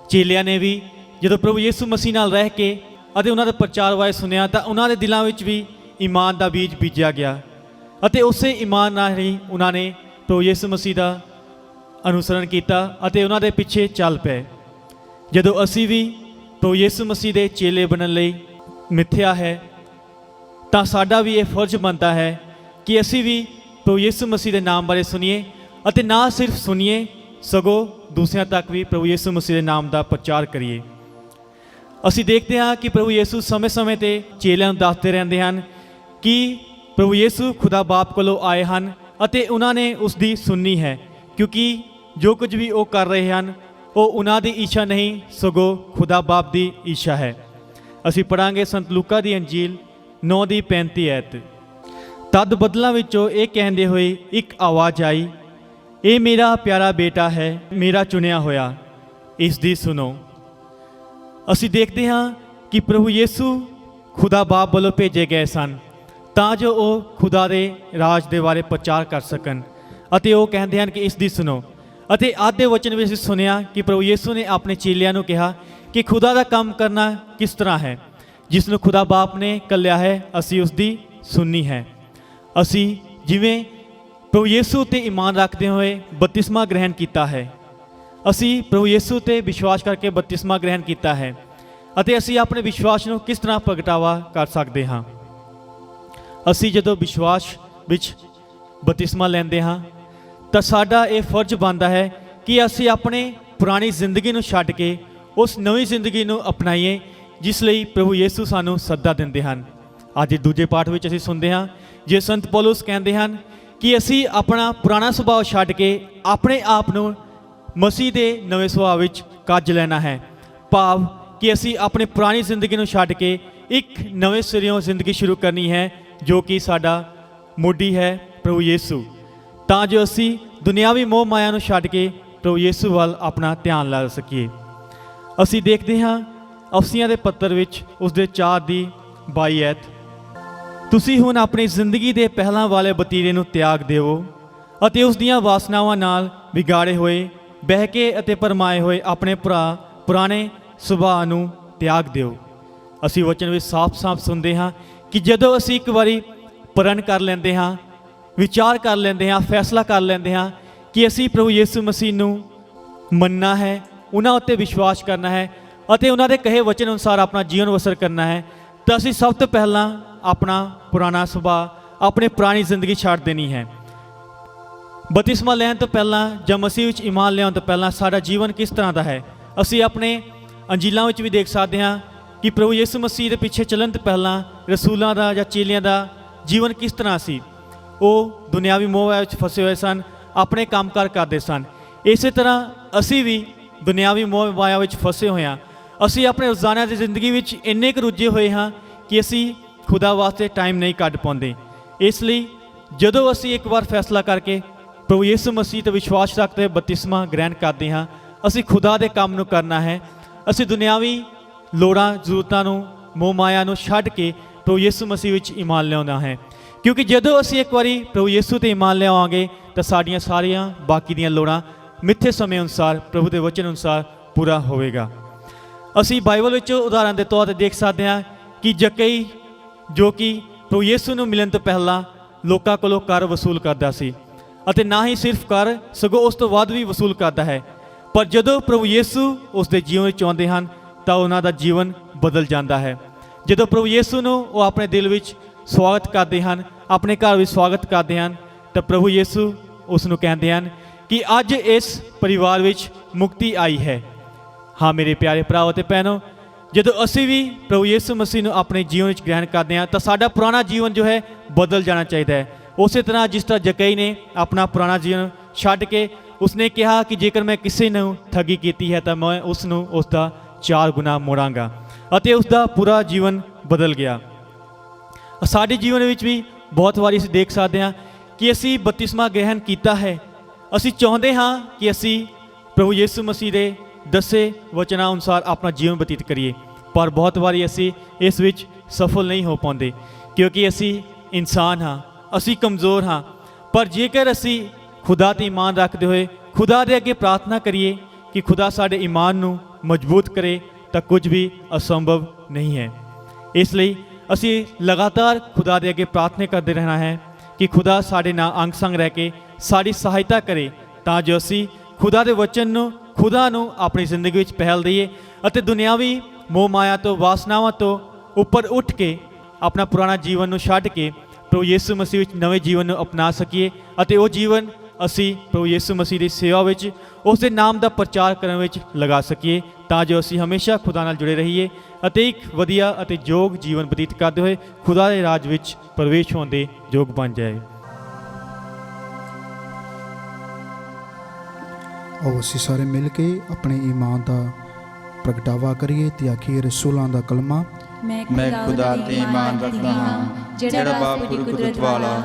ਚੇਲਿਆਂ ਨੇ ਵੀ ਜਦੋਂ ਪ੍ਰਭੂ ਯਿਸੂ ਮਸੀਹ ਨਾਲ ਰਹਿ ਕੇ ਅਤੇ ਉਹਨਾਂ ਦੇ ਪ੍ਰਚਾਰ ਬਾਰੇ ਸੁਣਿਆ ਤਾਂ ਉਹਨਾਂ ਦੇ ਦਿਲਾਂ ਵਿੱਚ ਵੀ ਈਮਾਨ ਦਾ ਬੀਜ ਬੀਜਿਆ ਗਿਆ ਅਤੇ ਉਸੇ ਈਮਾਨ ਨਾਲ ਹੀ ਉਹਨਾਂ ਨੇ ਪ੍ਰਭੂ ਯਿਸੂ ਮਸੀਹ ਦਾ ਅਨੁਸਰਨ ਕੀਤਾ ਅਤੇ ਉਹਨਾਂ ਦੇ ਪਿੱਛੇ ਚੱਲ ਪਏ। ਜਦੋਂ ਅਸੀਂ ਵੀ ਪ੍ਰਭੂ ਯਿਸੂ ਮਸੀਹ ਦੇ ਚੇਲੇ ਬਣਨ ਲਈ ਮਿੱਥਿਆ ਹੈ ਤਾਂ ਸਾਡਾ ਵੀ ਇਹ ਫਰਜ਼ ਬਣਦਾ ਹੈ ਕਿ ਅਸੀਂ ਵੀ ਪ੍ਰਭੂ ਯਿਸੂ ਮਸੀਹ ਦੇ ਨਾਮ ਬਾਰੇ ਸੁਣੀਏ ਅਤੇ ਨਾ ਸਿਰਫ ਸੁਣੀਏ ਸਗੋਂ ਦੂਸਰਿਆਂ ਤੱਕ ਵੀ ਪ੍ਰਭੂ ਯਿਸੂ ਮਸੀਹ ਦੇ ਨਾਮ ਦਾ ਪ੍ਰਚਾਰ ਕਰੀਏ। ਅਸੀਂ ਦੇਖਦੇ ਹਾਂ ਕਿ ਪ੍ਰਭੂ ਯਿਸੂ ਸਮੇਂ-ਸਮੇਂ ਤੇ ਚੇਲਿਆਂ ਨੂੰ ਦੱਸਦੇ ਰਹਿੰਦੇ ਹਨ ਕਿ ਪ੍ਰਭੂ ਯਿਸੂ ਖੁਦਾ ਬਾਪ ਕੋਲੋਂ ਆਏ ਹਨ ਅਤੇ ਉਹਨਾਂ ਨੇ ਉਸ ਦੀ ਸੁਣਨੀ ਹੈ, ਕਿਉਂਕਿ ਜੋ ਕੁਝ ਵੀ ਉਹ ਕਰ ਰਹੇ ਹਨ ਉਹ ਉਹਨਾਂ ਦੀ ਇੱਛਾ ਨਹੀਂ ਸਗੋਂ ਖੁਦਾ ਬਾਪ ਦੀ ਇੱਛਾ ਹੈ। ਅਸੀਂ ਪੜਾਂਗੇ ਸੰਤ ਲੂਕਾ ਦੀ ਅੰਜੀਲ 9 ਦੀ 35 ਐਤ। ਤਦ ਬੱਦਲਾਂ ਵਿੱਚੋਂ ਇਹ ਕਹਿੰਦੇ ਹੋਏ ਇੱਕ ਆਵਾਜ਼ ਆਈ, ਇਹ ਮੇਰਾ ਪਿਆਰਾ ਬੇਟਾ ਹੈ, ਮੇਰਾ ਚੁਣਿਆ ਹੋਇਆ, ਇਸ ਦੀ ਸੁਣੋ। ਅਸੀਂ ਦੇਖਦੇ ਹਾਂ ਕਿ ਪ੍ਰਭੂ ਯਿਸੂ ਖੁਦਾ ਬਾਪ ਵੱਲੋਂ ਭੇਜੇ ਗਏ ਸਨ ਤਾਂ ਜੋ ਉਹ ਖੁਦਾ ਦੇ ਰਾਜ ਦੇ ਬਾਰੇ ਪ੍ਰਚਾਰ ਕਰ ਸਕਣ ਅਤੇ ਉਹ ਕਹਿੰਦੇ ਹਨ ਕਿ ਇਸ ਦੀ ਸੁਣੋ। ਅਤੇ ਆਧੇ ਵਚਨ ਵਿੱਚ ਅਸੀਂ ਸੁਣਿਆ ਕਿ ਪ੍ਰਭੂ ਯਿਸੂ ਨੇ ਆਪਣੇ ਚੇਲਿਆਂ ਨੂੰ ਕਿਹਾ ਕਿ ਖੁਦਾ ਦਾ ਕੰਮ ਕਰਨਾ ਕਿਸ ਤਰ੍ਹਾਂ ਹੈ। ਜਿਸ ਨੂੰ ਖੁਦਾ ਬਾਪ ਨੇ ਘੱਲਿਆ ਹੈ ਅਸੀਂ ਉਸ ਦੀ ਸੁਣਨੀ ਹੈ। ਅਸੀਂ ਜਿਵੇਂ ਪ੍ਰਭੂ ਯਿਸੂ ਤੇ ਈਮਾਨ ਰੱਖਦੇ ਹੋਏ ਬਪਤਿਸਮਾ ਗ੍ਰਹਿਣ ਕੀਤਾ ਹੈ, ਅਸੀਂ ਪ੍ਰਭੂ ਯਿਸੂ ਤੇ ਵਿਸ਼ਵਾਸ ਕਰਕੇ ਬਪਤਿਸਮਾ ਗ੍ਰਹਿਣ ਕੀਤਾ ਹੈ ਅਤੇ ਅਸੀਂ ਆਪਣੇ ਵਿਸ਼ਵਾਸ ਨੂੰ ਕਿਸ ਤਰ੍ਹਾਂ ਪ੍ਰਗਟਾਵਾ ਕਰ ਸਕਦੇ ਹਾਂ। ਅਸੀਂ ਜਦੋਂ ਵਿਸ਼ਵਾਸ ਵਿੱਚ ਬਪਤਿਸਮਾ ਲੈਂਦੇ ਹਾਂ ਤਾਂ ਸਾਡਾ ਇਹ ਫਰਜ਼ ਬਣਦਾ ਹੈ ਕਿ ਅਸੀਂ ਆਪਣੇ ਪੁਰਾਣੀ ਜ਼ਿੰਦਗੀ ਨੂੰ ਛੱਡ ਕੇ ਉਸ ਨਵੀਂ ਜ਼ਿੰਦਗੀ ਨੂੰ ਅਪਣਾਈਏ ਜਿਸ ਲਈ ਪ੍ਰਭੂ ਯਿਸੂ ਸਾਨੂੰ ਸੱਦਾ ਦਿੰਦੇ ਹਨ। ਅੱਜ ਦੂਜੇ ਪਾਠ ਵਿੱਚ ਅਸੀਂ ਸੁਣਦੇ ਹਾਂ ਜੇ ਸੰਤ ਪੌਲੁਸ ਕਹਿੰਦੇ ਹਨ ਕਿ ਅਸੀਂ ਆਪਣਾ ਪੁਰਾਣਾ ਸੁਭਾਅ ਛੱਡ ਕੇ ਆਪਣੇ ਆਪ ਨੂੰ ਮਸੀਹ ਦੇ ਨਵੇਂ ਸੁਭਾਅ ਵਿੱਚ ਕੱਜ ਲੈਣਾ ਹੈ, ਭਾਵ ਕਿ ਅਸੀਂ ਆਪਣੀ ਪੁਰਾਣੀ ਜ਼ਿੰਦਗੀ ਨੂੰ ਛੱਡ ਕੇ ਇੱਕ ਨਵੇਂ ਸਿਰਿਓਂ ਜ਼ਿੰਦਗੀ ਸ਼ੁਰੂ ਕਰਨੀ ਹੈ ਜੋ ਕਿ ਸਾਡਾ ਮੋਢੀ ਹੈ ਪ੍ਰਭੂ ਯਿਸੂ, ਤਾਂ ਜੋ ਅਸੀਂ ਦੁਨਿਆਵੀ ਮੋਹ ਮਾਇਆ ਨੂੰ ਛੱਡ ਕੇ ਪ੍ਰਭੂ ਯਿਸੂ ਵੱਲ ਆਪਣਾ ਧਿਆਨ ਲਾ ਸਕੀਏ। ਅਸੀਂ ਦੇਖਦੇ ਹਾਂ ਅਫਸੀਆਂ ਦੇ ਪੱਤਰ ਵਿੱਚ ਉਸ ਦੇ 4 ਦੀ 22 ਐਤ। ਤੁਸੀਂ ਹੁਣ ਆਪਣੀ ਜ਼ਿੰਦਗੀ ਦੇ ਪਹਿਲਾਂ ਵਾਲੇ ਵਤੀਰੇ ਨੂੰ ਤਿਆਗ ਦਿਓ ਅਤੇ ਉਸ ਦੀਆਂ ਵਾਸਨਾਵਾਂ ਨਾਲ ਵਿਗਾੜੇ ਹੋਏ, ਬਹਿਕੇ ਅਤੇ ਭਰਮਾਏ ਹੋਏ ਆਪਣੇ ਪੁਰਾਣੇ ਸੁਭਾਅ ਨੂੰ ਤਿਆਗ ਦਿਓ। ਅਸੀਂ ਵਚਨ ਵਿੱਚ ਸਾਫ਼-ਸਾਫ਼ ਸੁਣਦੇ ਹਾਂ ਕਿ ਜਦੋਂ ਅਸੀਂ ਇੱਕ ਵਾਰੀ ਪ੍ਰਣ ਕਰ ਲੈਂਦੇ ਹਾਂ, ਵਿਚਾਰ ਕਰ ਲੈਂਦੇ ਹਾਂ, ਫੈਸਲਾ ਕਰ ਲੈਂਦੇ ਹਾਂ ਕਿ ਅਸੀਂ ਪ੍ਰਭੂ ਯਿਸੂ ਮਸੀਹ ਨੂੰ ਮੰਨਣਾ ਹੈ, ਉਹਨਾਂ ਉੱਤੇ ਵਿਸ਼ਵਾਸ ਕਰਨਾ ਹੈ ਅਤੇ ਉਹਨਾਂ ਦੇ ਕਹੇ ਵਚਨ ਅਨੁਸਾਰ ਆਪਣਾ ਜੀਵਨ ਬਸਰ ਕਰਨਾ ਹੈ, ਤਾਂ ਅਸੀਂ ਸਭ ਤੋਂ ਪਹਿਲਾਂ ਆਪਣਾ ਪੁਰਾਣਾ ਸੁਭਾਅ, ਆਪਣੀ ਪੁਰਾਣੀ ਜ਼ਿੰਦਗੀ ਛੱਡ ਦੇਣੀ ਹੈ। ਬਪਤਿਸਮਾ ਲੈਣ ਤੋਂ ਪਹਿਲਾਂ ਜਾਂ ਮਸੀਹ ਵਿੱਚ ਈਮਾਨ ਲਿਆਉਣ ਤੋਂ ਪਹਿਲਾਂ ਸਾਡਾ ਜੀਵਨ ਕਿਸ ਤਰ੍ਹਾਂ ਦਾ ਹੈ, ਅਸੀਂ ਆਪਣੇ ਅੰਜੀਲਾਂ ਵਿੱਚ ਵੀ ਦੇਖ ਸਕਦੇ ਹਾਂ ਕਿ ਪ੍ਰਭੂ ਯਿਸੂ ਮਸੀਹ ਦੇ ਪਿੱਛੇ ਚੱਲਣ ਤੋਂ ਪਹਿਲਾਂ ਰਸੂਲਾਂ ਦਾ ਜਾਂ ਚੇਲਿਆਂ ਦਾ ਜੀਵਨ ਕਿਸ ਤਰ੍ਹਾਂ ਸੀ। ਉਹ ਦੁਨਿਆਵੀ ਮੋਹ ਵਿੱਚ ਫਸੇ ਹੋਏ ਸਨ, ਆਪਣੇ ਕੰਮਕਾਰ ਕਰਦੇ ਸਨ। ਇਸੇ ਤਰ੍ਹਾਂ ਅਸੀਂ ਵੀ ਦੁਨਿਆਵੀ ਮੋਹ ਮਾਇਆ ਵਿੱਚ ਫਸੇ ਹੋਏ ਹਾਂ। ਅਸੀਂ ਆਪਣੇ ਰੋਜ਼ਾਨਾ ਦੀ ਜ਼ਿੰਦਗੀ ਵਿੱਚ ਇੰਨੇ ਕੁ ਰੁੱਝੇ ਹੋਏ ਹਾਂ ਕਿ ਅਸੀਂ ਖੁਦਾ ਵਾਸਤੇ ਟਾਈਮ ਨਹੀਂ ਕੱਢ ਪਾਉਂਦੇ। ਇਸ ਲਈ ਜਦੋਂ ਅਸੀਂ ਇੱਕ ਵਾਰ ਫੈਸਲਾ ਕਰਕੇ ਪ੍ਰਭੂ ਯਿਸੂ ਮਸੀਹ ਤੇ ਵਿਸ਼ਵਾਸ ਰੱਖਦੇ ਹੋਏ ਬਪਤਿਸਮਾ ਗ੍ਰਹਿਣ ਕਰਦੇ ਹਾਂ, ਅਸੀਂ ਖੁਦਾ ਦੇ ਕੰਮ ਨੂੰ ਕਰਨਾ ਹੈ। ਅਸੀਂ ਦੁਨਿਆਵੀ ਲੋੜਾਂ ਜ਼ਰੂਰਤਾਂ ਨੂੰ, ਮੋਹ ਮਾਇਆ ਨੂੰ ਛੱਡ ਕੇ ਪ੍ਰਭੂ ਯਿਸੂ ਮਸੀਹ ਵਿੱਚ ਈਮਾਨ ਲਿਆਉਣਾ ਹੈ, ਕਿਉਂਕਿ ਜਦੋਂ ਅਸੀਂ ਇੱਕ ਵਾਰੀ ਪ੍ਰਭੂ ਯਿਸੂ ਤੇ ਈਮਾਨ ਲਿਆਵਾਂਗੇ ਤਾਂ ਸਾਡੀਆਂ ਸਾਰੀਆਂ ਬਾਕੀ ਦੀਆਂ ਲੋੜਾਂ ਮਿੱਥੇ ਸਮੇਂ ਅਨੁਸਾਰ, ਪ੍ਰਭੂ ਦੇ ਵਚਨ ਅਨੁਸਾਰ ਪੂਰਾ ਹੋਵੇਗਾ। ਅਸੀਂ ਬਾਈਬਲ ਵਿੱਚ ਉਦਾਹਰਨ ਦੇ ਤੌਰ 'ਤੇ ਦੇਖ ਸਕਦੇ ਹਾਂ ਕਿ ਜਕਈ ਜੋ ਕਿ ਪ੍ਰਭੂ ਯਿਸੂ ਨੂੰ ਮਿਲਣ ਤੋਂ ਪਹਿਲਾਂ ਲੋਕਾਂ ਕੋਲੋਂ ਕਰ ਵਸੂਲ ਕਰਦਾ ਸੀ, ਅਤੇ ਨਾ ਹੀ ਸਿਰਫ ਕਰ ਸਗੋਂ ਉਸ ਤੋਂ ਵੱਧ ਵੀ ਵਸੂਲ ਕਰਦਾ ਹੈ। ਪਰ ਜਦੋਂ ਪ੍ਰਭੂ ਯਿਸੂ ਉਸ ਦੇ ਜੀਵਨ ਵਿੱਚ ਆਉਂਦੇ ਹਨ ਤਾਂ ਉਹਨਾਂ ਦਾ ਜੀਵਨ ਬਦਲ ਜਾਂਦਾ ਹੈ। ਜਦੋਂ ਪ੍ਰਭੂ ਯਿਸੂ ਨੂੰ ਉਹ ਆਪਣੇ ਦਿਲ ਵਿੱਚ ਸਵਾਗਤ ਕਰਦੇ ਹਨ, ਆਪਣੇ ਘਰ ਵਿੱਚ ਸਵਾਗਤ ਕਰਦੇ ਹਨ, ਤਾਂ ਪ੍ਰਭੂ ਯਿਸੂ ਉਸ ਨੂੰ ਕਹਿੰਦੇ ਹਨ ਕਿ ਅੱਜ ਇਸ ਪਰਿਵਾਰ ਵਿੱਚ ਮੁਕਤੀ ਆਈ ਹੈ। ਹਾਂ ਮੇਰੇ ਪਿਆਰੇ ਭਰਾਓ ਅਤੇ ਭੈਣੋ, ਜਦੋਂ ਅਸੀਂ ਵੀ ਪ੍ਰਭੂ ਯਿਸੂ ਮਸੀਹ ਨੂੰ ਆਪਣੇ ਜੀਵਨ ਵਿੱਚ ਗ੍ਰਹਿਣ ਕਰਦੇ ਹਾਂ ਤਾਂ ਸਾਡਾ ਪੁਰਾਣਾ ਜੀਵਨ ਜੋ ਹੈ ਬਦਲ ਜਾਣਾ ਚਾਹੀਦਾ ਹੈ। ਉਸੇ ਤਰ੍ਹਾਂ ਜਿਸ ਤਰ੍ਹਾਂ ਜਕਈ ਨੇ ਆਪਣਾ ਪੁਰਾਣਾ ਜੀਵਨ ਛੱਡ ਕੇ ਉਸਨੇ ਕਿਹਾ ਕਿ ਜੇਕਰ ਮੈਂ ਕਿਸੇ ਨੂੰ ਠੱਗੀ ਕੀਤੀ ਹੈ ਤਾਂ ਮੈਂ ਉਸ ਨੂੰ ਉਸ ਦਾ 4 ਗੁਣਾ ਮੋੜਾਂਗਾ, ਅਤੇ ਉਸ ਦਾ ਪੂਰਾ ਜੀਵਨ ਬਦਲ ਗਿਆ। ਸਾਡੇ ਜੀਵਨ ਵਿੱਚ ਵੀ ਬਹੁਤ ਵਾਰੀ ਅਸੀਂ ਦੇਖ ਸਕਦੇ ਹਾਂ ਕਿ ਅਸੀਂ ਬਪਤਿਸਮਾ ਗ੍ਰਹਿਣ ਕੀਤਾ ਹੈ, ਅਸੀਂ ਚਾਹੁੰਦੇ ਹਾਂ ਕਿ ਅਸੀਂ ਪ੍ਰਭੂ ਯਿਸੂ ਮਸੀਹ ਦੇ ਦੱਸੇ ਵਚਨਾਂ ਅਨੁਸਾਰ ਆਪਣਾ ਜੀਵਨ ਬਤੀਤ ਕਰੀਏ, ਪਰ ਬਹੁਤ ਵਾਰੀ ਅਸੀਂ ਇਸ ਵਿੱਚ ਸਫਲ ਨਹੀਂ ਹੋ ਪਾਉਂਦੇ ਕਿਉਂਕਿ ਅਸੀਂ ਇਨਸਾਨ ਹਾਂ, ਅਸੀਂ ਕਮਜ਼ੋਰ ਹਾਂ। ਪਰ ਜੇਕਰ ਅਸੀਂ ਖੁਦਾ 'ਤੇ ਈਮਾਨ ਰੱਖਦੇ ਹੋਏ ਖੁਦਾ ਦੇ ਅੱਗੇ ਪ੍ਰਾਰਥਨਾ ਕਰੀਏ ਕਿ ਖੁਦਾ ਸਾਡੇ ਈਮਾਨ ਨੂੰ ਮਜ਼ਬੂਤ ਕਰੇ ਤਾਂ ਕੁਝ ਵੀ ਅਸੰਭਵ ਨਹੀਂ ਹੈ। ਇਸ ਲਈ ਅਸੀਂ ਲਗਾਤਾਰ ਖੁਦਾ ਦੇ ਅੱਗੇ ਪ੍ਰਾਰਥਨਾ ਕਰਦੇ ਰਹਿਣਾ ਹੈ ਕਿ ਖੁਦਾ ਸਾਡੇ ਨਾਲ ਅੰਗ ਸੰਗ ਰਹਿ ਕੇ ਸਾਡੀ ਸਹਾਇਤਾ ਕਰੇ, ਤਾਂ ਜੋ ਅਸੀਂ ਖੁਦਾ ਦੇ ਵਚਨ ਨੂੰ, ਖੁਦਾ ਨੂੰ ਆਪਣੀ ਜ਼ਿੰਦਗੀ ਵਿੱਚ ਪਹਿਲ ਦਈਏ ਅਤੇ ਦੁਨਿਆਵੀ ਮੋਹ ਮਾਇਆ ਤੋਂ, ਵਾਸਨਾਵਾਂ ਤੋਂ ਉੱਪਰ ਉੱਠ ਕੇ ਆਪਣਾ ਪੁਰਾਣਾ ਜੀਵਨ ਨੂੰ ਛੱਡ ਕੇ ਪ੍ਰਭੂ ਯਿਸੂ ਮਸੀਹ ਵਿੱਚ ਨਵੇਂ ਜੀਵਨ ਨੂੰ ਅਪਣਾ ਸਕੀਏ, ਅਤੇ ਉਹ ਜੀਵਨ ਅਸੀਂ ਪ੍ਰਭੂ ਯਿਸੂ ਮਸੀਹ ਦੀ ਸੇਵਾ ਵਿੱਚ, ਉਸ ਦੇ ਨਾਮ ਦਾ ਪ੍ਰਚਾਰ ਕਰਨ ਵਿੱਚ ਲਗਾ ਸਕੀਏ, ਤਾਂ ਜੋ ਅਸੀਂ ਹਮੇਸ਼ਾ ਖੁਦਾ ਨਾਲ ਜੁੜੇ ਰਹੀਏ ਅਤੇ ਇੱਕ ਵਧੀਆ ਅਤੇ ਯੋਗ ਜੀਵਨ ਬਤੀਤ ਕਰਦੇ ਹੋਏ ਖੁਦਾ ਦੇ ਰਾਜ ਵਿੱਚ ਪ੍ਰਵੇਸ਼ ਹੋਣ ਦੇ ਯੋਗ ਬਣ ਜਾਏ। ਆਓ ਅਸੀਂ ਸਾਰੇ ਮਿਲ ਕੇ ਆਪਣੇ ਈਮਾਨ ਦਾ ਪ੍ਰਗਟਾਵਾ ਕਰੀਏ ਤੇ ਆਖੀਏ ਰਸੂਲਾਂ ਦਾ ਕਲਮਾ। ਮੈਂ ਖੁਦਾ ਤੇ ਈਮਾਨ ਰੱਖਦਾ ਹਾਂ ਜਿਹੜਾ ਬਾਪ ਪੂਰੀ ਕੁਦਰਤ ਵਾਲਾ,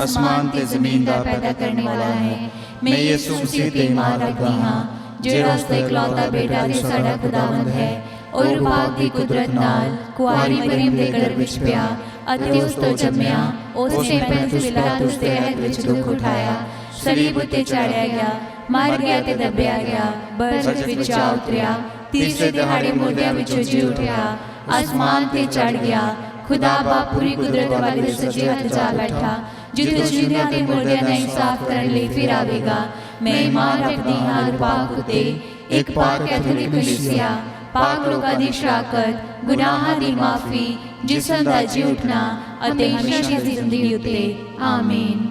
ਅਸਮਾਨ ਤੇ ਜ਼ਮੀਨ ਦਾ ਪੈਦਾ ਕਰਨ ਵਾਲਾ ਹੈ। ਮੈਂ ਯਿਸੂ ਮਸੀਹ ਤੇ ਈਮਾਨ ਰੱਖਦਾ ਹਾਂ ਜਿਹੜਾ ਉਸ ਦਾ ਇਕਲੌਤਾ ਬੇਟਾ ਤੇ ਸਾਡਾ ਖੁਦਾਵੰਦ ਹੈ, ਔਰ ਰੂਹਾਨੀ ਦੀ ਕੁਦਰਤ ਨਾਲ ਕੁਆਰੀ ਮਰੀਮ ਦੇ ਗਰਭ ਵਿੱਚ ਪਿਆ ਅਤੇ ਉਸ ਤੋਂ ਜੰਮਿਆ। ਉਸ ਨੇ ਪੈਂਤੀਸ ਪਿਲਾਤੁਸ ਦੇ ਅਹਿਦ ਵਿੱਚ ਦੁੱਖ ਉਠਾਇਆ, ਸਲੀਬ ਉੱਤੇ ਚਾੜਿਆ ਗਿਆ, ਮਰ ਗਿਆ ਤੇ ਦੱਬਿਆ ਗਿਆ, ਬਰਜ਼ਖ ਵਿੱਚ ਜਾ ਉਤਰਿਆ, ਤੀਸਰੇ ਦਿਹਾੜੇ ਮੁਰਦਿਆਂ ਵਿੱਚੋਂ ਜੀ ਉੱਠਿਆ, ਆਸਮਾਨ ਤੇ ਚੜ੍ਹ ਗਿਆ, ਖੁਦਾ ਬਾਪ ਪੂਰੀ ਕੁਦਰਤ ਵਾਲੇ ਦੇ ਸੱਜੇ ਹੱਥ ਜਾ ਬੈਠਾ, ਜਿੱਥੇ ਜਿੰਦਿਆਂ ਤੇ ਮੁਰਦਿਆਂ ਦਾ ਇਨਸਾਫ ਕਰਨ ਲਈ ਫਿਰ ਆਵੇਗਾ। ਮੈਂ ਈਮਾਨ ਰੱਖਦੀ ਹਾਂ ਪਾਕ ਉਤੇ, ਇੱਕ ਪਾਕ ਕੈਥੋਲਿਕ ਕਲੀਸਿਆ, ਪਾਕ ਲੋਕਾਂ ਦੀ ਸ਼ਰਾਕਤ, ਗੁਨਾਹਾਂ ਦੀ ਮਾਫੀ, ਜਿਸਮ ਦਾ ਜੀ ਉੱਠਣਾ ਅਤੇ ਹਮੇਸ਼ਾ ਦੀ ਜ਼ਿੰਦਗੀ ਉਤੇ। ਆਮੀਨ।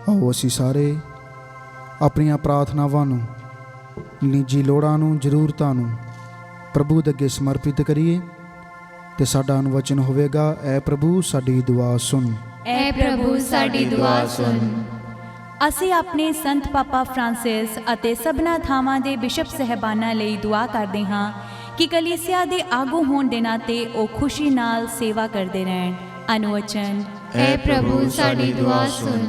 ਆਓ ਅਸੀਂ ਸਾਰੇ ਆਪਣੀਆਂ ਪ੍ਰਾਰਥਨਾਵਾਂ ਨੂੰ, ਨਿੱਜੀ ਲੋੜਾਂ ਨੂੰ, ਜ਼ਰੂਰਤਾਂ ਨੂੰ ਪ੍ਰਭੂ ਦੇ ਅੱਗੇ ਸਮਰਪਿਤ ਕਰੀਏ ਤੇ ਸਾਡਾ ਅਨੁਵਚਨ ਹੋਵੇਗਾ, ਐ ਪ੍ਰਭੂ ਸਾਡੀ ਦੁਆ ਸੁਣ। ਐ ਪ੍ਰਭੂ ਸਾਡੀ ਦੁਆ ਸੁਣ। ਅਸੀਂ ਆਪਣੇ ਸੰਤ ਪਾਪਾ ਫਰਾਂਸਿਸ ਅਤੇ ਸਭਨਾ ਥਾਵਾਂ ਦੇ ਬਿਸ਼ਪ ਸਹਿਬਾਨਾਂ ਲਈ ਦੁਆ ਕਰਦੇ ਹਾਂ ਕਿ ਕਲੀਸਿਆ ਦੇ ਆਗੂ ਹੋਣ ਦੇ ਨਾਤੇ ਉਹ ਖੁਸ਼ੀ ਨਾਲ ਸੇਵਾ ਕਰਦੇ ਰਹਿਣ। ਅਨੁਵਚਨ। ਐ ਪ੍ਰਭੂ ਸਾਡੀ ਦੁਆ ਸੁਣ।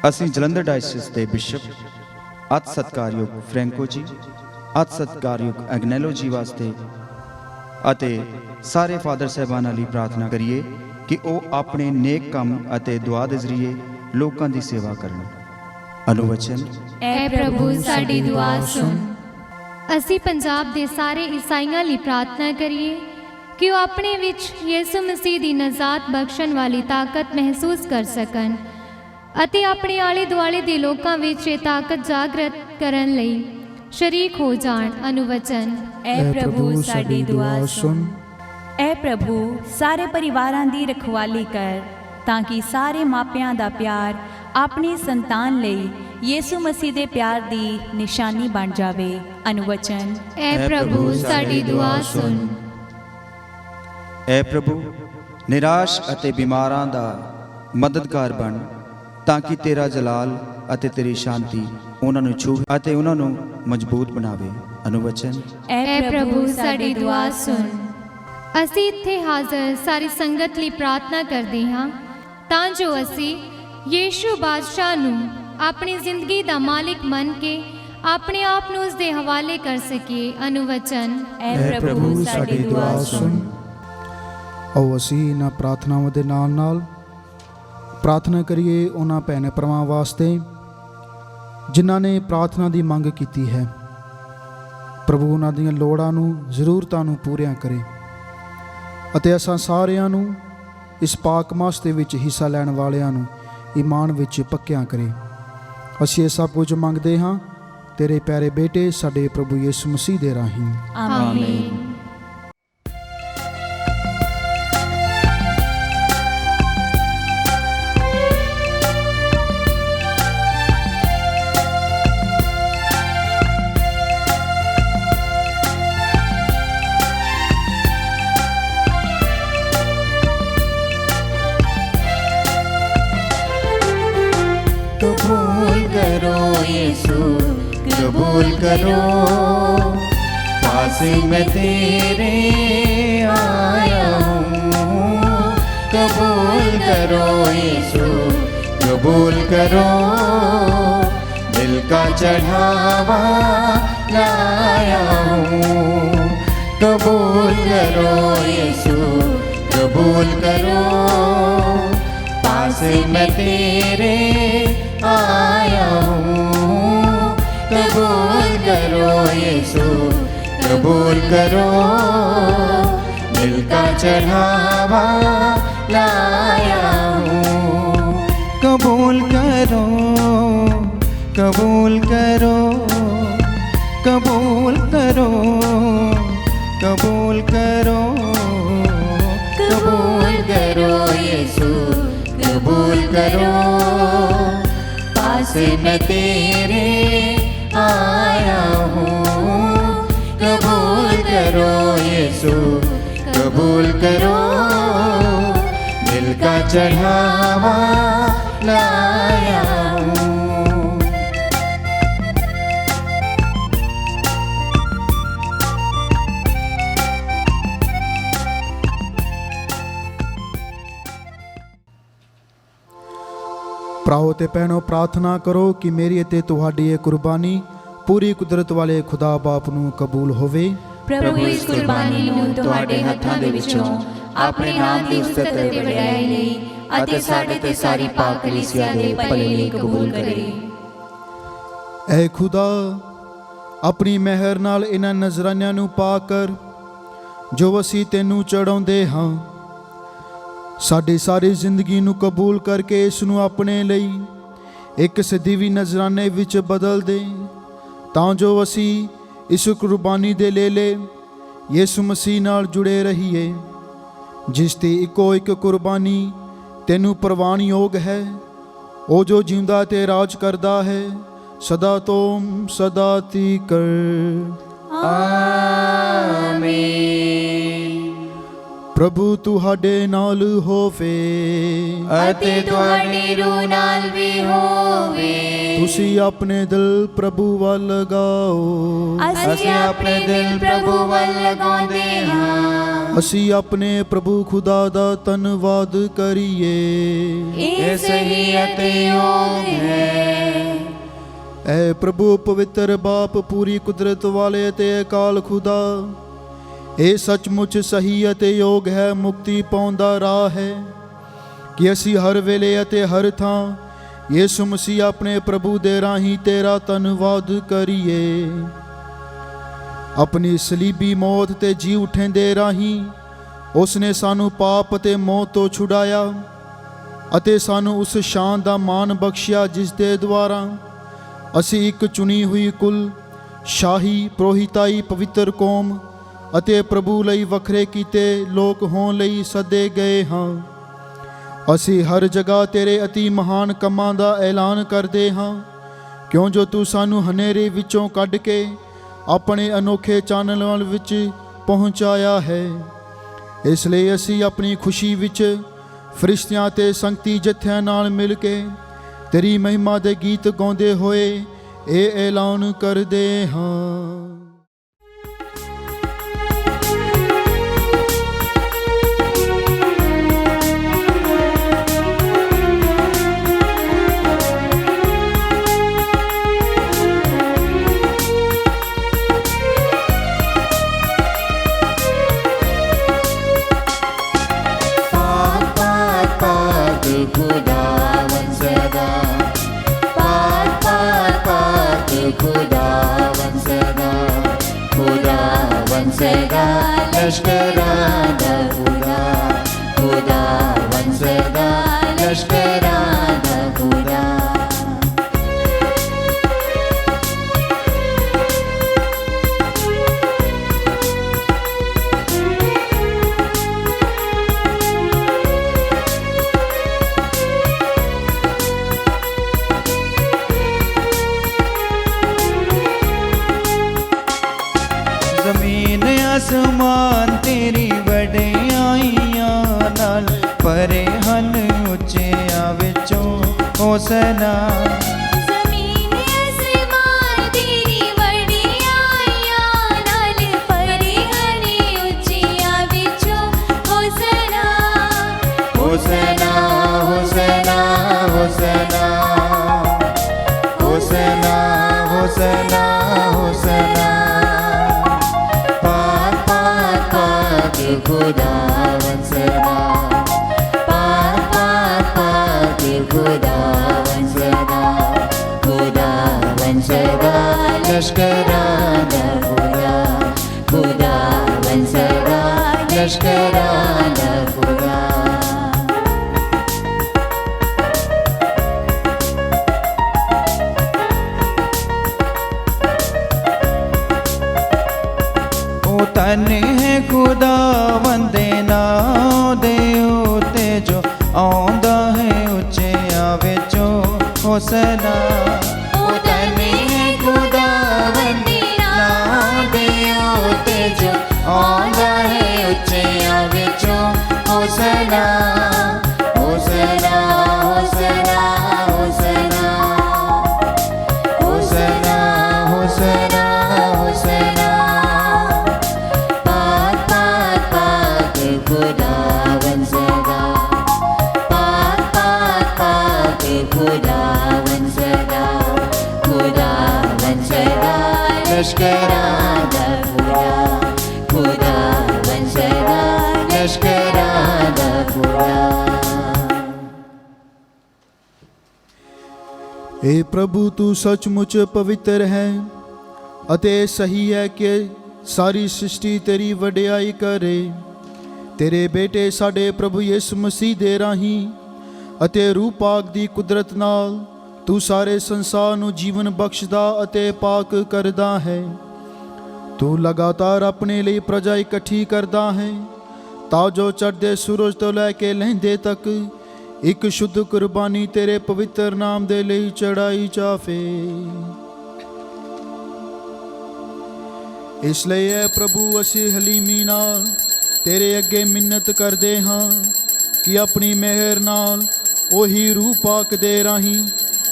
ਅਸੀਂ ਜਲੰਧਰ ਡਾਇਸਿਸ ਦੇ ਬਿਸ਼ਪ ਅਤ ਸਤਿਕਾਰਯੋਗ ਫ੍ਰੈਂਕੋ ਜੀ, ਅਤ ਸਤਿਕਾਰਯੋਗ ਐਗਨੈਲੋ ਜੀ ਵਾਸਤੇ ਅਤੇ ਸਾਰੇ ਫਾਦਰ ਸਾਹਿਬਾਨਾਂ ਲਈ ਪ੍ਰਾਰਥਨਾ ਕਰੀਏ ਕਿ ਉਹ ਆਪਣੇ ਨੇਕ ਕੰਮ ਅਤੇ ਦੁਆ ਦੇ ਜ਼ਰੀਏ ਲੋਕਾਂ ਦੀ ਸੇਵਾ ਕਰਨ। ਅਨੁਵਚਨ। ਐ ਪ੍ਰਭੂ ਸਾਡੀ ਦੁਆ ਸੁਣ। ਅਸੀਂ ਪੰਜਾਬ ਦੇ ਸਾਰੇ ਈਸਾਈਆਂ ਲਈ ਪ੍ਰਾਰਥਨਾ ਕਰੀਏ ਕਿ ਉਹ ਆਪਣੇ ਵਿੱਚ ਯਿਸੂ ਮਸੀਹ ਦੀ ਨਜਾਤ ਬਖਸ਼ਣ ਵਾਲੀ ਤਾਕਤ ਮਹਿਸੂਸ ਕਰ ਸਕਣ ਅਤੇ ਆਪਣੇ ਆਲੇ ਦੁਆਲੇ ਦੇ ਲੋਕਾਂ ਵਿੱਚ ਇਹ ਤਾਕਤ ਜਾਗਰਤ ਕਰਨ ਲਈ ਸ਼ਰੀਕ ਹੋ ਜਾਣ। ਅਨੁਵਚਨ। ਐ ਪ੍ਰਭੂ ਸਾਡੀ ਦੁਆ ਸੁਣ। ਐ ਪ੍ਰਭੂ ਸਾਰੇ ਪਰਿਵਾਰਾਂ ਦੀ ਰਖਵਾਲੀ ਕਰ ਤਾਂ ਕਿ ਸਾਰੇ ਮਾਪਿਆਂ ਦਾ ਪਿਆਰ ਆਪਣੀ ਸੰਤਾਨ ਲਈ ਯਿਸੂ ਮਸੀਹ ਦੇ ਪਿਆਰ ਦੀ ਨਿਸ਼ਾਨੀ ਬਣ ਜਾਵੇ। ਅਨੁਵਚਨ। ਐ ਪ੍ਰਭੂ ਸਾਡੀ ਦੁਆ ਸੁਣ। ਐ ਪ੍ਰਭੂ ਨਿਰਾਸ਼ ਅਤੇ ਬਿਮਾਰਾਂ ਦਾ ਮਦਦਗਾਰ ਬਣ ਤਾਂ ਕਿ ਤੇਰਾ ਜਲਾਲ ਅਤੇ ਤੇਰੀ ਸ਼ਾਂਤੀ ਉਹਨਾਂ ਨੂੰ ਛੂਹੇ ਅਤੇ ਉਹਨਾਂ ਨੂੰ ਮਜ਼ਬੂਤ ਬਣਾਵੇ। ਅਨੁਵਚਨ। ਐ ਪ੍ਰਭੂ ਸਾਡੀ ਦੁਆ ਸੁਣ। ਅਸੀਂ ਇੱਥੇ ਹਾਜ਼ਰ ਸਾਰੀ ਸੰਗਤ ਲਈ ਪ੍ਰਾਰਥਨਾ ਕਰਦੇ ਹਾਂ ਤਾਂ ਜੋ ਅਸੀਂ ਯੀਸ਼ੂ ਬਾਦਸ਼ਾਹ ਨੂੰ ਆਪਣੀ ਜ਼ਿੰਦਗੀ ਦਾ ਮਾਲਿਕ ਮੰਨ ਕੇ ਆਪਣੇ ਆਪ ਨੂੰ ਉਸ ਦੇ ਹਵਾਲੇ ਕਰ ਸਕੀਏ। ਅਨੁਵਚਨ। ਐ ਪ੍ਰਭੂ ਸਾਡੀ ਦੁਆ ਸੁਣ। ਆਓ ਅਸੀਂ ਇਹਨਾਂ ਪ੍ਰਾਰਥਨਾਵਾਂ ਦੇ ਨਾਲ ਨਾਲ ਪ੍ਰਾਰਥਨਾ ਕਰੀਏ ਉਹਨਾਂ ਭੈਣ ਭਰਾਵਾਂ ਵਾਸਤੇ ਜਿਨ੍ਹਾਂ ਨੇ ਪ੍ਰਾਰਥਨਾ ਦੀ ਮੰਗ ਕੀਤੀ ਹੈ। ਪ੍ਰਭੂ ਉਹਨਾਂ ਦੀਆਂ ਲੋੜਾਂ ਨੂੰ ਜ਼ਰੂਰਤਾਂ ਨੂੰ ਪੂਰੀਆਂ ਕਰੇ ਅਤੇ ਅਸਾਂ ਸਾਰਿਆਂ ਨੂੰ ਇਸ ਪਾਕ ਮਾਸ ਦੇ ਵਿੱਚ ਹਿੱਸਾ ਲੈਣ ਵਾਲਿਆਂ ਨੂੰ ਈਮਾਨ ਵਿੱਚ ਪੱਕਿਆਂ ਕਰੇ। ਅਸੀਂ ਇਹ ਸਭ ਕੁਝ ਮੰਗਦੇ ਹਾਂ ਤੇਰੇ ਪਿਆਰੇ ਬੇਟੇ ਸਾਡੇ ਪ੍ਰਭੂ ਯਿਸੂ ਮਸੀਹ ਦੇ ਰਾਹੀਂ। ਆਮੀਨ। कबूल करो यीशु कबूल करो, पास में तेरे आया हूँ। कबूल करो यीशु कबूल करो, दिल का चढ़ावा लाया हूँ। कबूल करो यीशु कबूल करो, पास में तेरे आया हूँ। कबूल करो यीशु कबूल करो, दिल का चढ़ावा लाया हूँ। कबूल करो कबूल करो कबूल करो कबूल करो, कबूल करो यीशु कबूल करो, पास में तेरे आया हूँ। कबूल करो यीशु कबूल करो, दिल का चढ़ावा लाया हूँ। ਭਰਾਓ ਤੇ ਭੈਣੋ ਪ੍ਰਾਰਥਨਾ ਕਰੋ ਕਿ ਮੇਰੀ ਅਤੇ ਤੁਹਾਡੀ ਇਹ ਕੁਰਬਾਨੀ ਪੂਰੀ ਕੁਦਰਤ ਵਾਲੇ ਖੁਦਾ ਬਾਪ ਨੂੰ ਕਬੂਲ ਹੋਵੇ। ਪ੍ਰਭੂ ਇਸ ਕੁਰਬਾਨੀ ਨੂੰ ਤੁਹਾਡੇ ਹੱਥਾਂ ਦੇ ਵਿੱਚੋਂ ਆਪਣੇ ਨਾਮ ਦੀ ਉਸਤਤ ਅਤੇ ਵਡਿਆਈ ਲਈ ਅਤੇ ਸਾਡੇ ਤੇ ਸਾਰੀ ਪਾਕ ਕਲੀਸਿਆ ਦੇ ਭਲੇ ਲਈ ਕਬੂਲ ਕਰੇ। ਐ ਖੁਦਾ ਆਪਣੀ ਮਿਹਰ ਨਾਲ ਇਹਨਾਂ ਨਜ਼ਰਾਨਿਆਂ ਨੂੰ ਪਾ ਕਰ ਜੋ ਅਸੀਂ ਤੈਨੂੰ ਚੜਾਉਂਦੇ ਹਾਂ, ਸਾਡੀ ਸਾਰੀ ਜ਼ਿੰਦਗੀ ਨੂੰ ਕਬੂਲ ਕਰਕੇ ਇਸ ਨੂੰ ਆਪਣੇ ਲਈ ਇੱਕ ਸਦੀਵੀ ਨਜ਼ਰਾਨੇ ਵਿੱਚ ਬਦਲ ਦੇ, ਤਾਂ ਜੋ ਅਸੀਂ ਇਸ ਕੁਰਬਾਨੀ ਦੇ ਲੇਲੇ ਯਿਸੂ ਮਸੀਹ ਨਾਲ ਜੁੜੇ ਰਹੀਏ, ਜਿਸ ਦੀ ਇੱਕੋ ਇੱਕ ਕੁਰਬਾਨੀ ਤੈਨੂੰ ਪ੍ਰਵਾਨਯੋਗ ਹੈ। ਉਹ ਜੋ ਜਿਉਂਦਾ ਤੇ ਰਾਜ ਕਰਦਾ ਹੈ ਸਦਾ ਤੋਂ ਸਦਾ ਤੀਕਰ। ਆਮੀਨ। ਪ੍ਰਭੂ ਤੁਹਾਡੇ ਨਾਲ ਹੋਵੇ ਅਤੇ ਤੁਹਾਡੀ ਰੂਹ ਨਾਲ ਵੀ ਹੋਵੇ। ਤੁਸੀਂ ਆਪਣੇ ਦਿਲ ਪ੍ਰਭੂ ਵੱਲ ਲਗਾਓ। ਅਸੀਂ ਆਪਣੇ ਦਿਲ ਪ੍ਰਭੂ ਵੱਲ ਲਗਾਉਂਦੇ ਹਾਂ। ਅਸੀਂ ਆਪਣੇ ਪ੍ਰਭੂ ਖੁਦਾ ਦਾ ਧੰਨਵਾਦ ਕਰੀਏ। ਇਹ ਸਹੀ ਅਤੇ ਯੋਗ ਹੈ। ਐ ਪ੍ਰਭੂ ਪਵਿੱਤਰ ਬਾਪ, ਪੂਰੀ ਕੁਦਰਤ ਵਾਲੇ ਅਤੇ ਅਕਾਲ ਖੁਦਾ, ਇਹ ਸੱਚਮੁੱਚ ਸਹੀ ਅਤੇ ਯੋਗ ਹੈ, ਮੁਕਤੀ ਪਾਉਣ ਦਾ ਰਾਹ ਹੈ ਕਿ ਅਸੀਂ ਹਰ ਵੇਲੇ ਅਤੇ ਹਰ ਥਾਂ ਯਿਸੂ ਮਸੀਹ ਆਪਣੇ ਪ੍ਰਭੂ ਦੇ ਰਾਹੀਂ ਤੇਰਾ ਧੰਨਵਾਦ ਕਰੀਏ। ਆਪਣੀ ਸਲੀਬੀ ਮੌਤ ਤੇ ਜੀ ਉਠਣ ਦੇ ਰਾਹੀਂ ਉਸ ਨੇ ਸਾਨੂੰ ਪਾਪ ਅਤੇ ਮੌਤ ਤੋਂ ਛੁਡਾਇਆ ਅਤੇ ਸਾਨੂੰ ਉਸ ਸ਼ਾਨ ਦਾ ਮਾਣ ਬਖਸ਼ਿਆ ਜਿਸ ਦੇ ਦੁਆਰਾ ਅਸੀਂ ਇੱਕ ਚੁਣੀ ਹੋਈ ਕੁਲ, ਸ਼ਾਹੀ, ਪ੍ਰੋਹਿਤਾਈ, ਪਵਿੱਤਰ ਕੌਮ ਅਤੇ ਪ੍ਰਭੂ ਲਈ ਵੱਖਰੇ ਕੀਤੇ ਲੋਕ ਹੋਣ ਲਈ ਸੱਦੇ ਗਏ ਹਾਂ। ਅਸੀਂ ਹਰ ਜਗ੍ਹਾ ਤੇਰੇ ਅਤੀ ਮਹਾਨ ਕੰਮਾਂ ਦਾ ਐਲਾਨ ਕਰਦੇ ਹਾਂ, ਕਿਉਂ ਜੋ ਤੂੰ ਸਾਨੂੰ ਹਨੇਰੇ ਵਿੱਚੋਂ ਕੱਢ ਕੇ ਆਪਣੇ ਅਨੋਖੇ ਚਾਨਣ ਵਿੱਚ ਪਹੁੰਚਾਇਆ ਹੈ। ਇਸ ਲਈ ਅਸੀਂ ਆਪਣੀ ਖੁਸ਼ੀ ਵਿੱਚ ਫਰਿਸ਼ਤਿਆਂ ਤੇ ਸੰਗਤੀ ਜਥਿਆਂ ਨਾਲ ਮਿਲ ਕੇ ਤੇਰੀ ਮਹਿਮਾ ਦੇ ਗੀਤ ਗਾਉਂਦੇ ਹੋਏ ਇਹ ਐਲਾਨ ਕਰਦੇ ਹਾਂ। खुदावन सदा, पाक पाक पाक खुदावन सदा, खुदावन सदा लश्करादा खुदा, खुदावन सदा लश्करादा खुदा। ਜ਼ਮੀਨ ਆਸਮਾਨ ਤੇਰੀ ਵਡਿਆਈਆਂ ਨਾਲ ਭਰੇ ਹਨ, ਉੱਚਿਆਂ ਵਿੱਚੋਂ ਹੋਸਨਾ। ਜ਼ਮੀਨ ਅਸਮਾਨ ਤੇਰੀ ਵਡਿਆਈਆਂ ਨਾਲ ਭਰੇ ਹਨ, ਉੱਚਿਆਂ ਵਿੱਚੋਂ ਹੋਸਨਾ। होसना होसना होसना होसना होसना होसना, पाक पाक पाक खुदावन सदा, पाक पाक पाक खुदावन सदा, खुदावन सदा लश्करादा खुदा, खुदावन सदा लश्करादा खुदा। ਧਨ ਹੈ ਖੁਦਾਵੰਦ ਦੇ ਨਾਂ ਦੇ ਉੱਤੇ ਜੋ ਆਉਂਦਾ ਹੈ ਉੱਚਿਆਂ ਵਿੱਚੋਂ ਹੋਸਨਾ। ਉਹ ਧਨ ਹੈ ਖੁਦਾਵੰਦ ਦੇ ਨਾਂ ਦੇ ਉੱਤੇ ਜੋ ਆਉਂਦਾ ਹੈ ਉੱਚਿਆਂ ਵਿੱਚੋਂ ਹੋਸਨਾ, ਹੋਸਨਾ ਹੋਸਨਾ ਹੋਸਨਾ, ਹੋਸਨਾ ਹੋਸਨਾ ਹੋਸਨਾ, ਪਾਕ ਪਾਕ ਪਾਕ खुदावन सदा, पाक पाक पाक खुदावन सदा, खुदावन सदा लश्करादा खुदा, खुदावन सदा लश्करादा खुदा। ਇਹ ਪ੍ਰਭੂ ਤੂੰ ਸੱਚਮੁੱਚ ਪਵਿੱਤਰ ਹੈ ਅਤੇ ਸਹੀ ਹੈ ਕਿ ਸਾਰੀ ਸ੍ਰਿਸ਼ਟੀ ਤੇਰੀ ਵਡਿਆਈ ਕਰੇ। ਤੇਰੇ ਬੇਟੇ ਸਾਡੇ ਪ੍ਰਭੂ ਯਿਸੂ ਮਸੀਹ ਦੇ ਰਾਹੀਂ ਅਤੇ ਰੂਹ ਪਾਕ ਦੀ ਕੁਦਰਤ ਨਾਲ ਤੂੰ ਸਾਰੇ ਸੰਸਾਰ ਨੂੰ ਜੀਵਨ ਬਖਸ਼ਦਾ ਅਤੇ ਪਾਕ ਕਰਦਾ ਹੈ। ਤੂੰ ਲਗਾਤਾਰ ਆਪਣੇ ਲਈ ਪ੍ਰਜਾ ਇਕੱਠੀ ਕਰਦਾ ਹੈ ਤਾਂ ਜੋ ਚੜ੍ਹਦੇ ਸੂਰਜ ਤੋਂ ਲੈ ਕੇ ਲਹਿੰਦੇ ਤੱਕ ਇੱਕ ਸ਼ੁੱਧ ਕੁਰਬਾਨੀ ਤੇਰੇ ਪਵਿੱਤਰ ਨਾਮ ਦੇ ਲਈ ਚੜਾਈ ਜਾਵੇ। ਇਸ ਲਈ ਹੈ ਪ੍ਰਭੂ ਅਸੀਂ ਹਲੀਮੀ ਨਾਲ ਤੇਰੇ ਅੱਗੇ ਮਿੰਨਤ ਕਰਦੇ ਹਾਂ ਕਿ ਆਪਣੀ ਮਿਹਰ ਨਾਲ ਉਹੀ ਰੂਹ ਪਾਕ ਦੇ ਰਾਹੀਂ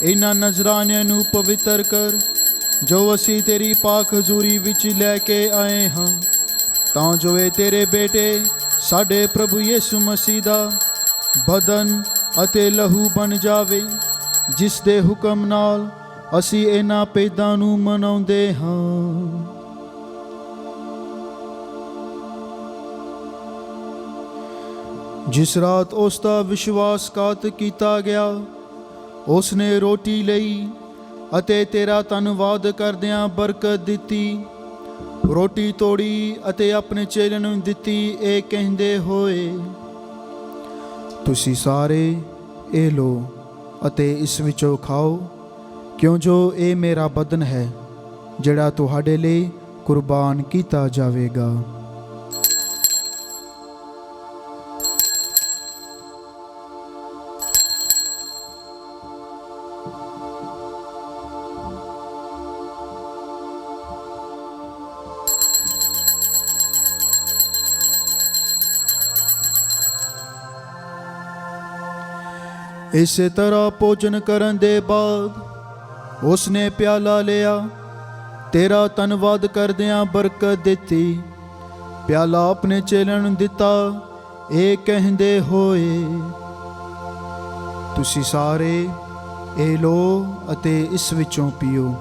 ਇਹਨਾਂ ਨਜ਼ਰਾਨਿਆਂ ਨੂੰ ਪਵਿੱਤਰ ਕਰ ਜੋ ਅਸੀਂ ਤੇਰੀ ਪਾਕ ਹਜ਼ੂਰੀ ਵਿੱਚ ਲੈ ਕੇ ਆਏ ਹਾਂ, ਤਾਂ ਜੋ ਇਹ ਤੇਰੇ ਬੇਟੇ ਸਾਡੇ ਪ੍ਰਭੂ ਯਿਸੂ ਮਸੀਹ ਦਾ ਬਦਨ ਅਤੇ ਲਹੂ ਬਣ ਜਾਵੇ, ਜਿਸ ਦੇ ਹੁਕਮ ਨਾਲ ਅਸੀਂ ਇਹਨਾਂ ਭੇਦਾਂ ਨੂੰ ਮਨਾਉਂਦੇ ਹਾਂ। ਜਿਸ ਰਾਤ ਉਸ ਦਾ ਵਿਸ਼ਵਾਸਘਾਤ ਕੀਤਾ ਗਿਆ, ਉਸ ਨੇ ਰੋਟੀ ਲਈ ਅਤੇ ਤੇਰਾ ਧੰਨਵਾਦ ਕਰਦਿਆਂ ਬਰਕਤ ਦਿੱਤੀ, ਰੋਟੀ ਤੋੜੀ ਅਤੇ ਆਪਣੇ ਚੇਲਿਆਂ ਨੂੰ ਦਿੱਤੀ, ਇਹ ਕਹਿੰਦੇ ਹੋਏ, ਤੁਸੀਂ ਸਾਰੇ ਇਹ ਲਓ ਅਤੇ ਇਸ ਵਿੱਚੋਂ ਖਾਓ, ਕਿਉਂ ਜੋ ਇਹ ਮੇਰਾ ਬਦਨ ਹੈ ਜਿਹੜਾ ਤੁਹਾਡੇ ਲਈ ਕੁਰਬਾਨ ਕੀਤਾ ਜਾਵੇਗਾ। ਇਸੇ ਤਰ੍ਹਾਂ ਭੋਜਨ ਕਰਨ ਦੇ ਬਾਅਦ ਉਸ ਨੇ ਪਿਆਲਾ ਲਿਆ, ਤੇਰਾ ਧੰਨਵਾਦ ਕਰਦਿਆਂ ਬਰਕਤ ਦਿੱਤੀ, ਪਿਆਲਾ ਆਪਣੇ ਚੇਲਿਆਂ ਨੂੰ ਦਿੱਤਾ, ਇਹ ਕਹਿੰਦੇ ਹੋਏ, ਤੁਸੀਂ ਸਾਰੇ ਇਹ ਲਓ ਅਤੇ ਇਸ ਵਿੱਚੋਂ ਪੀਓ,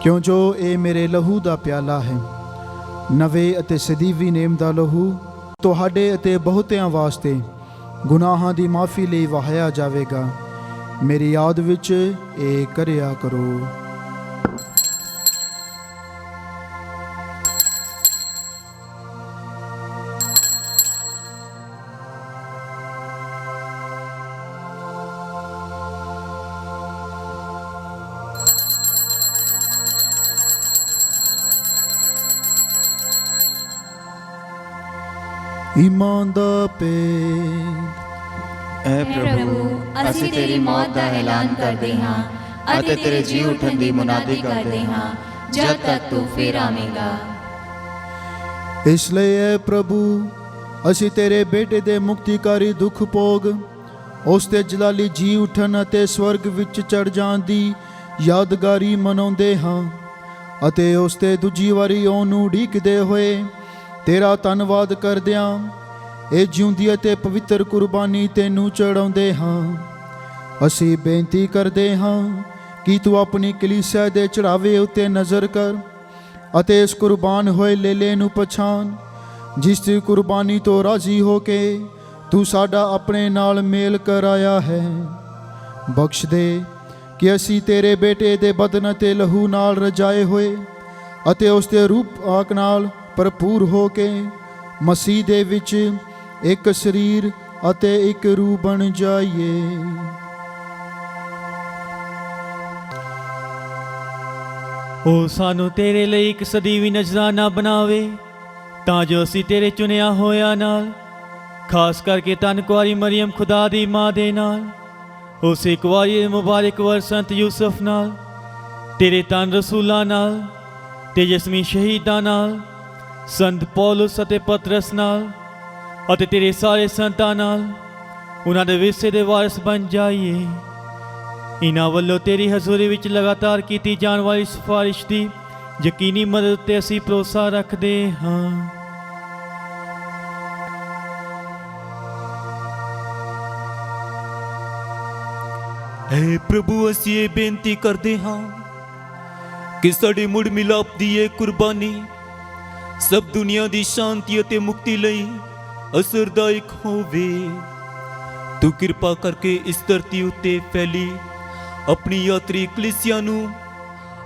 ਕਿਉਂ ਜੋ ਇਹ ਮੇਰੇ ਲਹੂ ਦਾ ਪਿਆਲਾ ਹੈ, ਨਵੇਂ ਅਤੇ ਸਦੀਵੀ ਨੇਮ ਦਾ ਲਹੂ, ਤੁਹਾਡੇ ਅਤੇ ਬਹੁਤਿਆਂ ਵਾਸਤੇ ਗੁਨਾਹਾਂ ਦੀ ਮਾਫੀ ਲਈ ਵਹਾਇਆ ਜਾਵੇਗਾ। ਮੇਰੀ ਯਾਦ ਵਿੱਚ ਇਹ ਕਰਿਆ ਕਰੋ। ਈਮਾਨ ਦਾ ਭੇਦ। ਐ ਪ੍ਰਭੂ, ਅਸੀਂ ਤੇਰੀ ਮੌਤ ਦਾ ਐਲਾਨ ਕਰਦੇ ਹਾਂ ਅਤੇ ਤੇਰੇ ਜੀ ਉਠਣ ਦੀ ਮੁਨਾਦੀ ਕਰਦੇ ਹਾਂ ਜਦ ਤੱਕ ਤੂੰ ਫਿਰ ਆਵੇਂਗਾ। ਇਸ ਲਈ ਐ ਪ੍ਰਭੂ, ਅਸੀਂ ਤੇਰੇ ਬੇਟੇ ਦੇ ਮੁਕਤੀਕਾਰੀ ਦੁੱਖ ਭੋਗ, ਉਸ ਦੇ ਜਲਾਲੀ ਜੀ ਉਠਣ ਅਤੇ ਸਵਰਗ ਵਿੱਚ ਚੜ ਜਾਣ ਦੀ ਯਾਦਗਾਰੀ ਮਨਾਉਂਦੇ ਹਾਂ ਅਤੇ ਉਸ ਦੇ ਦੂਜੀ ਵਾਰੀ ਆਉਣ ਨੂੰ ਉਡੀਕਦੇ ਹੋਏ ਤੇਰਾ ਧੰਨਵਾਦ ਕਰਦਿਆਂ ਇਹ ਜਿਉਂਦੀ ਅਤੇ ਪਵਿੱਤਰ ਕੁਰਬਾਨੀ ਤੈਨੂੰ ਚੜਾਉਂਦੇ ਹਾਂ। ਅਸੀਂ ਬੇਨਤੀ ਕਰਦੇ ਹਾਂ ਕਿ ਤੂੰ ਆਪਣੀ ਕਲੀਸਿਆ ਦੇ ਚੜਾਵੇ ਉੱਤੇ ਨਜ਼ਰ ਕਰ ਅਤੇ ਇਸ ਕੁਰਬਾਨ ਹੋਏ ਲੇਲੇ ਨੂੰ ਪਛਾਣ, ਜਿਸ ਦੀ ਕੁਰਬਾਨੀ ਤੋਂ ਰਾਜ਼ੀ ਹੋ ਕੇ ਤੂੰ ਸਾਡਾ ਆਪਣੇ ਨਾਲ ਮੇਲ ਕਰਾਇਆ ਹੈ। ਬਖਸ਼ ਦੇ ਕਿ ਅਸੀਂ ਤੇਰੇ ਬੇਟੇ ਦੇ ਬਦਨ ਅਤੇ ਲਹੂ ਨਾਲ ਰਜਾਏ ਹੋਏ ਅਤੇ ਉਸ ਦੇ ਰੂਪ ਆਕ ਨਾਲ ਭਰਪੂਰ ਹੋ ਕੇ ਮਸੀਹ ਦੇ ਵਿੱਚ ਇੱਕ ਸਰੀਰ ਅਤੇ ਇੱਕ ਰੂਹ ਬਣ ਜਾਈਏ। ਉਹ ਸਾਨੂੰ ਤੇਰੇ ਲਈ ਇੱਕ ਸਦੀਵੀ ਨਜ਼ਰਾਨਾ ਬਣਾਵੇ, ਤਾਂ ਜੋ ਅਸੀਂ ਤੇਰੇ ਚੁਣਿਆ ਹੋਇਆ ਨਾਲ, ਖਾਸ ਕਰਕੇ ਧੰਨ ਕੁਆਰੀ ਮਰੀਅਮ ਖੁਦਾ ਦੀ ਮਾਂ ਦੇ ਨਾਲ, ਉਸੇ ਕੁਆਰੀ ਮੁਬਾਰਕ ਵਰ ਸੰਤ ਯੂਸਫ ਨਾਲ, ਤੇਰੇ ਧੰਨ ਰਸੂਲਾਂ ਨਾਲ, ਤੇਜਸਵੀ ਸ਼ਹੀਦਾਂ ਨਾਲ, ਸੰਤ ਪੌਲੁਸ ਅਤੇ ਪਤਰਸ ਨਾਲ ਅਤੇ ਤੇਰੇ ਸਾਰੇ ਸੰਤਾਂ ਨਾਲ ਉਹਨਾਂ ਦੇ ਵਿਰਸੇ ਦੇ ਵਾਰਿਸ ਬਣ ਜਾਈਏ। ਇਹਨਾਂ ਵੱਲੋਂ ਤੇਰੀ ਹਜ਼ੂਰੀ ਵਿੱਚ ਲਗਾਤਾਰ ਕੀਤੀ ਜਾਣ ਵਾਲੀ ਸਿਫਾਰਿਸ਼ ਦੀ ਯਕੀਨੀ ਮਦਦ ਤੇ ਅਸੀਂ ਭਰੋਸਾ ਰੱਖਦੇ ਹਾਂ। ਐ ਪ੍ਰਭੂ, ਅਸੀਂ ਇਹ ਬੇਨਤੀ ਕਰਦੇ ਹਾਂ ਕਿ ਸਾਡੇ ਮੁੜ ਮਿਲਾਪ ਦੀ ਇਹ ਕੁਰਬਾਨੀ ਸਭ ਦੁਨੀਆ ਦੀ ਸ਼ਾਂਤੀ ਅਤੇ ਮੁਕਤੀ ਲਈ ਅਸਰਦਾਇਕ ਹੋਵੇ। ਤੂੰ ਕਿਰਪਾ ਕਰਕੇ ਇਸ ਧਰਤੀ ਉੱਤੇ ਫੈਲੀ ਆਪਣੀ ਯਾਤਰੀ ਕਲੀਸਿਆ ਨੂੰ,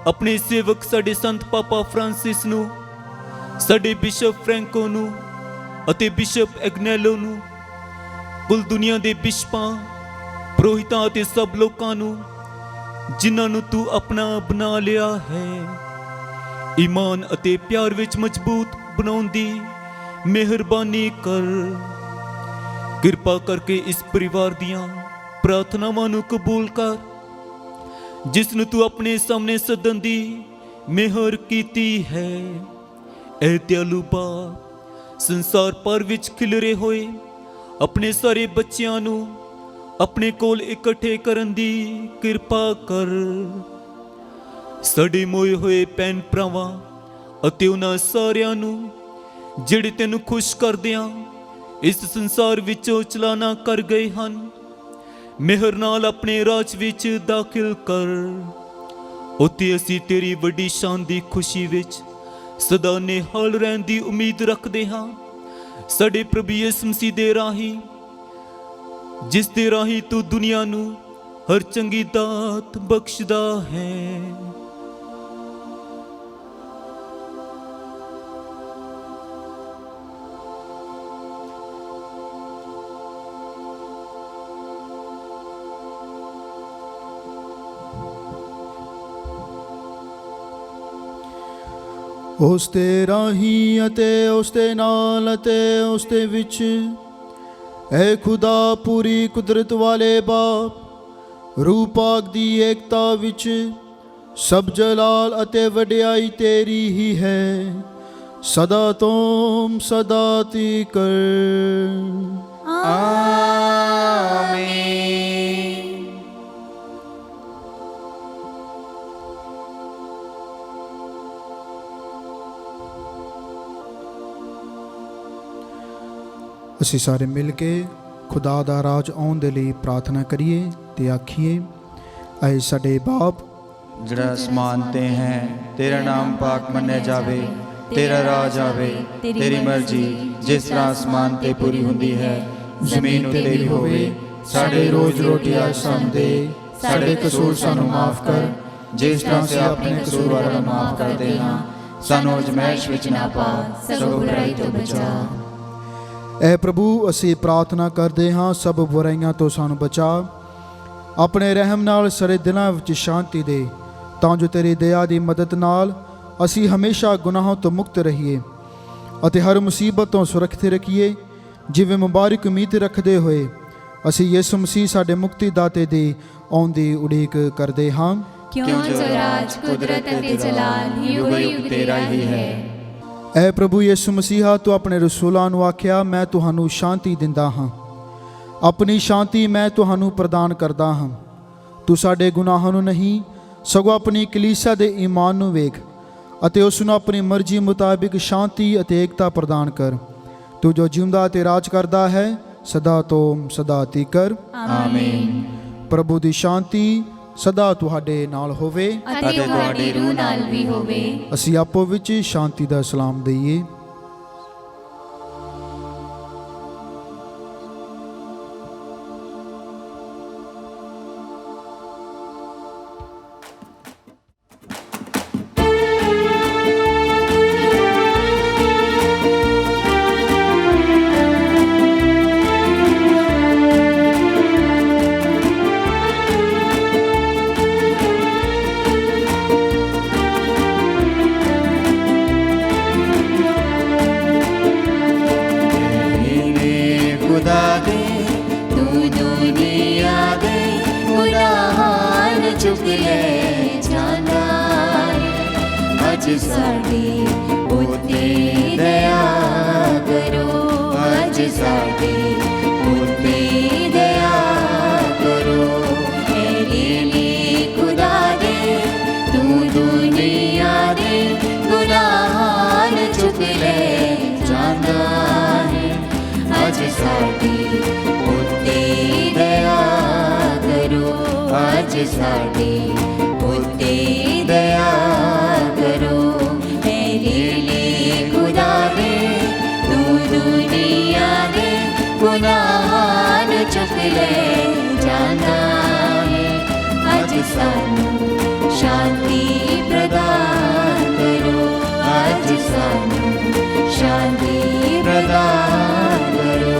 ਆਪਣੇ ਸੇਵਕ ਸਾਡੇ ਸੰਤ ਪਾਪਾ ਫਰਾਂਸਿਸ ਨੂੰ, ਸਾਡੇ ਬਿਸ਼ਪ ਫ੍ਰੈਂਕੋ ਨੂੰ ਅਤੇ ਬਿਸ਼ਪ ਐਗਨੈਲੋ ਨੂੰ, ਕੁੱਲ ਦੁਨੀਆ ਦੇ ਬਿਸ਼ਪਾਂ, ਪੁਰੋਹਿਤਾਂ ਅਤੇ ਸਭ ਲੋਕਾਂ ਨੂੰ ਜਿਨ੍ਹਾਂ ਨੂੰ ਤੂੰ ਆਪਣਾ ਬਣਾ ਲਿਆ ਹੈ, ਈਮਾਨ ਅਤੇ ਪਿਆਰ ਵਿੱਚ ਮਜ਼ਬੂਤ ਬਣਾਉਣ ਦੀ ਮਿਹਰਬਾਨੀ ਕਰ। ਕਿਰਪਾ ਕਰਕੇ ਇਸ ਪਰਿਵਾਰ ਦੀਆਂ ਪ੍ਰਾਰਥਨਾਵਾਂ ਨੂੰ ਕਬੂਲ ਕਰ, ਜਿਸ ਨੂੰ ਤੂੰ ਆਪਣੇ ਸਾਹਮਣੇ ਸੱਦਣ ਦੀ ਮਿਹਰ ਕੀਤੀ ਹੈ। ਐ ਦਿਆਲੂ ਬਾਪ, ਸੰਸਾਰ ਭਰ ਵਿੱਚ ਖਿਲਰੇ ਹੋਏ ਆਪਣੇ ਸਾਰੇ ਬੱਚਿਆਂ ਨੂੰ ਆਪਣੇ ਕੋਲ ਇਕੱਠੇ ਕਰਨ ਦੀ ਕਿਰਪਾ ਕਰ। ਸਾਡੇ ਮੋਏ ਹੋਏ ਭੈਣ ਭਰਾਵਾਂ ਅਤੇ ਉਹਨਾਂ ਸਾਰਿਆਂ ਨੂੰ ਜਿਹੜੇ ਤੈਨੂੰ ਖੁਸ਼ ਕਰਦਿਆਂ ਇਸ ਸੰਸਾਰ ਵਿੱਚੋਂ ਚਲਾਣਾ ਕਰ ਗਏ ਹਨ, ਮਿਹਰ ਨਾਲ ਆਪਣੇ ਰਾਜ ਵਿੱਚ ਦਾਖਲ ਕਰ। ਉੱਥੇ ਅਸੀਂ ਤੇਰੀ ਵੱਡੀ ਸ਼ਾਨ ਦੀ ਖੁਸ਼ੀ ਵਿੱਚ ਸਦਾ ਨਿਹਾਲ ਰਹਿਣ ਦੀ ਉਮੀਦ ਰੱਖਦੇ ਹਾਂ, ਸਾਡੇ ਪ੍ਰਭੂ ਯਿਸੂ ਮਸੀਹ ਦੇ ਰਾਹੀਂ, ਜਿਸ ਦੇ ਰਾਹੀਂ ਤੂੰ ਦੁਨੀਆ ਨੂੰ ਹਰ ਚੰਗੀ ਦਾਤ ਬਖਸ਼ਦਾ ਹੈ। ਉਸ ਦੇ ਰਾਹੀਂ ਅਤੇ ਉਸ ਦੇ ਨਾਲ ਅਤੇ ਉਸ ਦੇ ਵਿੱਚ, ਐ ਖੁਦਾ ਪੂਰੀ ਕੁਦਰਤ ਵਾਲੇ ਬਾਪ, ਰੂਹ ਪਾਕ ਦੀ ਏਕਤਾ ਵਿੱਚ ਸਭ ਜਲਾਲ ਅਤੇ ਵਡਿਆਈ ਤੇਰੀ ਹੀ ਹੈ, ਸਦਾ ਤੋਂ ਸਦਾ ਤੀਕਰ। ਆਮੀਨ। ਅਸੀਂ ਸਾਰੇ ਮਿਲ ਕੇ ਖੁਦਾ ਦਾ ਰਾਜ ਆਉਣ ਦੇ ਲਈ ਪ੍ਰਾਰਥਨਾ ਕਰੀਏ ਤੇ ਆਖੀਏ, ਐ ਸਾਡੇ ਬਾਪ ਜਿਹੜਾ ਅਸਮਾਨ ਤੇ ਹੈ, ਤੇਰਾ ਨਾਮ ਪਾਕ ਮੰਨਿਆ ਜਾਵੇ, ਤੇਰਾ ਰਾਜ ਆਵੇ, ਤੇਰੀ ਮਰਜ਼ੀ ਜਿਸ ਤਰ੍ਹਾਂ ਅਸਮਾਨ ਤੇ ਪੂਰੀ ਹੁੰਦੀ ਹੈ ਜ਼ਮੀਨ ਉੱਤੇ ਵੀ ਹੋਵੇ। ਸਾਡੇ ਰੋਜ਼ ਰੋਟੀ ਅੱਜ ਸਾਨੂੰ ਦੇ, ਸਾਡੇ ਕਸੂਰ ਸਾਨੂੰ ਮਾਫ ਕਰ, ਜਿਸ ਤਰ੍ਹਾਂ ਅਸੀਂ ਆਪਣੇ ਕਸੂਰਵਾਰਾਂ ਨੂੰ ਮਾਫ ਕਰਦੇ ਹਾਂ। ਸਾਨੂੰ ਅਜ਼ਮਾਇਸ਼ ਵਿੱਚ ਨਾ ਪਾ, ਸਗੋਂ ਬੁਰਾਈ ਤੋਂ ਬਚਾ। ਐ ਪ੍ਰਭੂ, ਅਸੀਂ ਪ੍ਰਾਰਥਨਾ ਕਰਦੇ ਹਾਂ, ਸਭ ਬੁਰਾਈਆਂ ਤੋਂ ਸਾਨੂੰ ਬਚਾ, ਆਪਣੇ ਰਹਿਮ ਨਾਲ ਸਾਰੇ ਦਿਲਾਂ ਵਿੱਚ ਸ਼ਾਂਤੀ ਦੇ, ਤਾਂ ਜੋ ਤੇਰੀ ਦਇਆ ਦੀ ਮਦਦ ਨਾਲ ਅਸੀਂ ਹਮੇਸ਼ਾ ਗੁਨਾਹਾਂ ਤੋਂ ਮੁਕਤ ਰਹੀਏ ਅਤੇ ਹਰ ਮੁਸੀਬਤ ਤੋਂ ਸੁਰੱਖਿਅਤ ਰਹੀਏ। ਜਿਵੇਂ ਮੁਬਾਰਕ ਉਮੀਦ ਰੱਖਦੇ ਹੋਏ ਅਸੀਂ ਯਿਸੂ ਮਸੀਹ ਸਾਡੇ ਮੁਕਤੀ ਦਾਤੇ ਦੀ ਆਉਣ ਦੀ ਉਡੀਕ ਕਰਦੇ ਹਾਂ। ਕਿਉਂ ਜੋ ਰਾਜ, ਕੁਦਰਤ ਅਤੇ ਜਲਾਲ ਯੁਗ ਯੁਗ ਤੇਰਾ ਹੀ ਹੈ। ਐ ਪ੍ਰਭੂ ਯਿਸੂ ਮਸੀਹਾ, ਤੂੰ ਆਪਣੇ ਰਸੂਲਾਂ ਨੂੰ ਆਖਿਆ, ਮੈਂ ਤੁਹਾਨੂੰ ਸ਼ਾਂਤੀ ਦਿੰਦਾ ਹਾਂ, ਆਪਣੀ ਸ਼ਾਂਤੀ ਮੈਂ ਤੁਹਾਨੂੰ ਪ੍ਰਦਾਨ ਕਰਦਾ ਹਾਂ। ਤੂੰ ਸਾਡੇ ਗੁਨਾਹਾਂ ਨੂੰ ਨਹੀਂ, ਸਗੋਂ ਆਪਣੀ ਕਲੀਸਿਆ ਦੇ ਈਮਾਨ ਨੂੰ ਵੇਖ ਅਤੇ ਉਸ ਨੂੰ ਆਪਣੀ ਮਰਜ਼ੀ ਮੁਤਾਬਿਕ ਸ਼ਾਂਤੀ ਅਤੇ ਏਕਤਾ ਪ੍ਰਦਾਨ ਕਰ। ਤੂੰ ਜੋ ਜਿਉਂਦਾ ਤੇ ਰਾਜ ਕਰਦਾ ਹੈ ਸਦਾ ਤੋਂ ਸਦਾ ਤੀਕਰ। ਆਮੀਨ। ਪ੍ਰਭੂ ਦੀ ਸ਼ਾਂਤੀ ਸਦਾ ਤੁਹਾਡੇ ਨਾਲ ਹੋਵੇ ਅਤੇ ਤੁਹਾਡੀ ਰੂਹ ਨਾਲ ਵੀ ਹੋਵੇ। ਅਸੀਂ ਆਪੋ ਵਿੱਚ ਸ਼ਾਂਤੀ ਦਾ ਸਲਾਮ ਦਈਏ। साडी उते दया करो, अज साडी उते दया करो। एली खुदा दे तू दुनिया दे गुनाह चुक ले जांदा है। अज साडी उते दया करो, अज साडी उते दया करो। खुदा दे तू दुनिया दे गुनाह चुक ले जांदा है। अज सानू शांति प्रदान करो, अज सानू शांति प्रदान करो।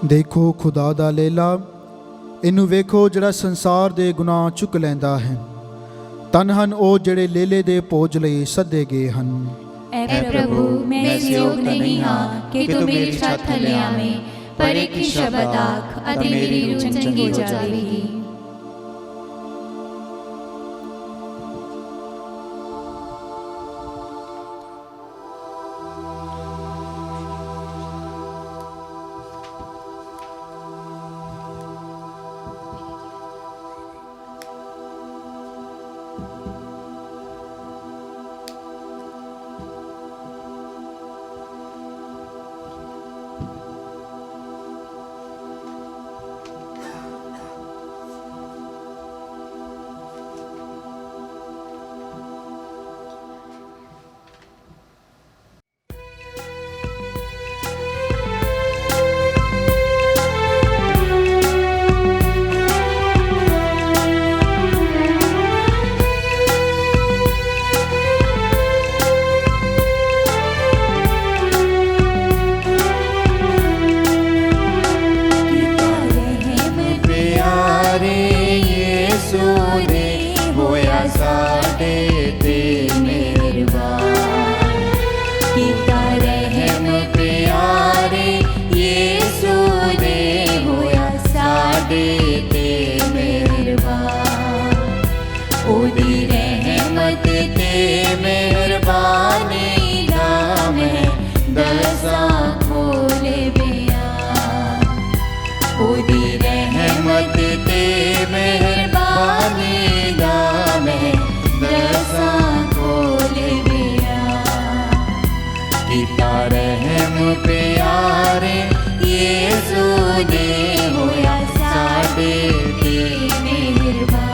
ਦੇਖੋ ਖੁਦਾ ਦਾ ਲੇਲਾ, ਇਹਨੂੰ ਵੇਖੋ ਜਿਹੜਾ ਸੰਸਾਰ ਦੇ ਗੁਨਾਹ ਚੁੱਕ ਲੈਂਦਾ ਹੈ। ਧੰਨ ਹਨ ਉਹ ਜਿਹੜੇ ਲੇਲੇ ਦੇ ਭੋਜ ਲਈ ਸੱਦੇ ਗਏ ਹਨ। ਐ ਪ੍ਰਭੂ, ਮੈਂ ਇਸ ਯੋਗ ਨਹੀਂ ਹਾਂ ਕਿ ਤੂੰ ਮੇਰੀ ਛੱਤ ਥੱਲੇ ਆਵੇਂ, ਪਰ ਇੱਕ ਹੀ ਸ਼ਬਦ ਆਖ ਅਤੇ ਮੇਰੀ ਰੂਹ ਚੰਗੀ ਹੋ ਜਾਵੇਗੀ। ਨੇ ਹੋਇਆ ਸਾਡੇ ਤੇ ਮਿਹਰਬਾਨ। ਕੀਤਾ ਰਹਿਮ ਪਿਆਰੇ ਯੀਸ਼ੂ ਨੇ ਹੋਇਆ ਸਾਡੇ ਤੇ ਮਿਹਰਬਾਨ। ਉਹਦੀ ਰਹਿਮਤ ਤੇ ਮਿਹਰਬਾਨੀ ਦਾ ਮੈਂ ਦਸਾਂ ਖੋਲ੍ਹ ਬਿਆਨ। ਉਹਦੀ ਰਹਿਮਤ ਤੇ ਮਿਹਰਬਾਨੀ ਦਾ ਮੈਂ ਦਸਾਂ ਖੋਲ੍ਹ ਬਿਆਨ। ਕੀਤਾ ਰਹਿਮ ਪਿਆਰੇ ਯੀਸ਼ੂ ਨੇ ਹੋਇਆ ਸਾਡੇ ਤੇ ਮਿਹਰਬਾਨ।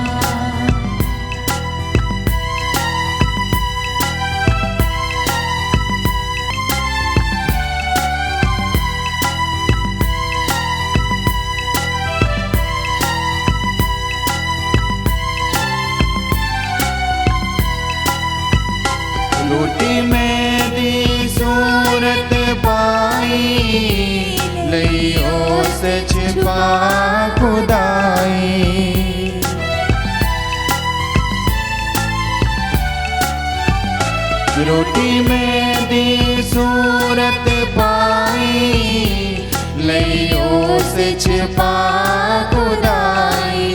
रोटी में दी सूरत पाई लइयो से छिपा खुदाई। रोटी में दी सूरत पाई लइयो से छिपा खुदाई।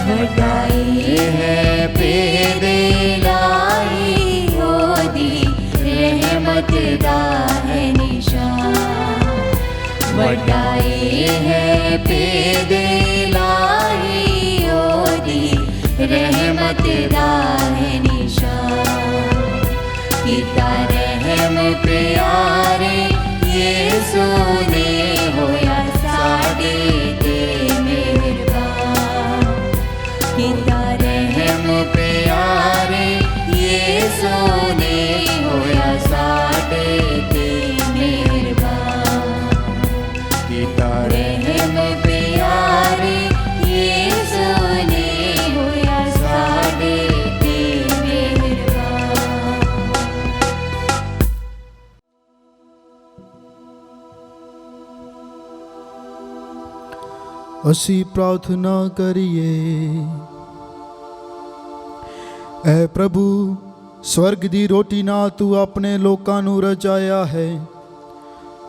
वडाई है पेदे लाई रहमत दा है निशान। वडाई है पेदे लाई ओदी रहमत दा है निशान। किता रहम प्यारे यीशु ने होया साडे ते मिहरबान। किता रहम प्यारे यीशु ने होया साडे ते मिहरबान। किता रहम प्यारे यीशु ने होया साडे ते मिहरबान। ਅਸੀਂ ਪ੍ਰਾਰਥਨਾ ਕਰੀਏ। ਐ ਪ੍ਰਭੂ, ਸਵਰਗ ਦੀ ਰੋਟੀ ਨਾਲ ਤੂੰ ਆਪਣੇ ਲੋਕਾਂ ਨੂੰ ਰਜਾਇਆ ਹੈ।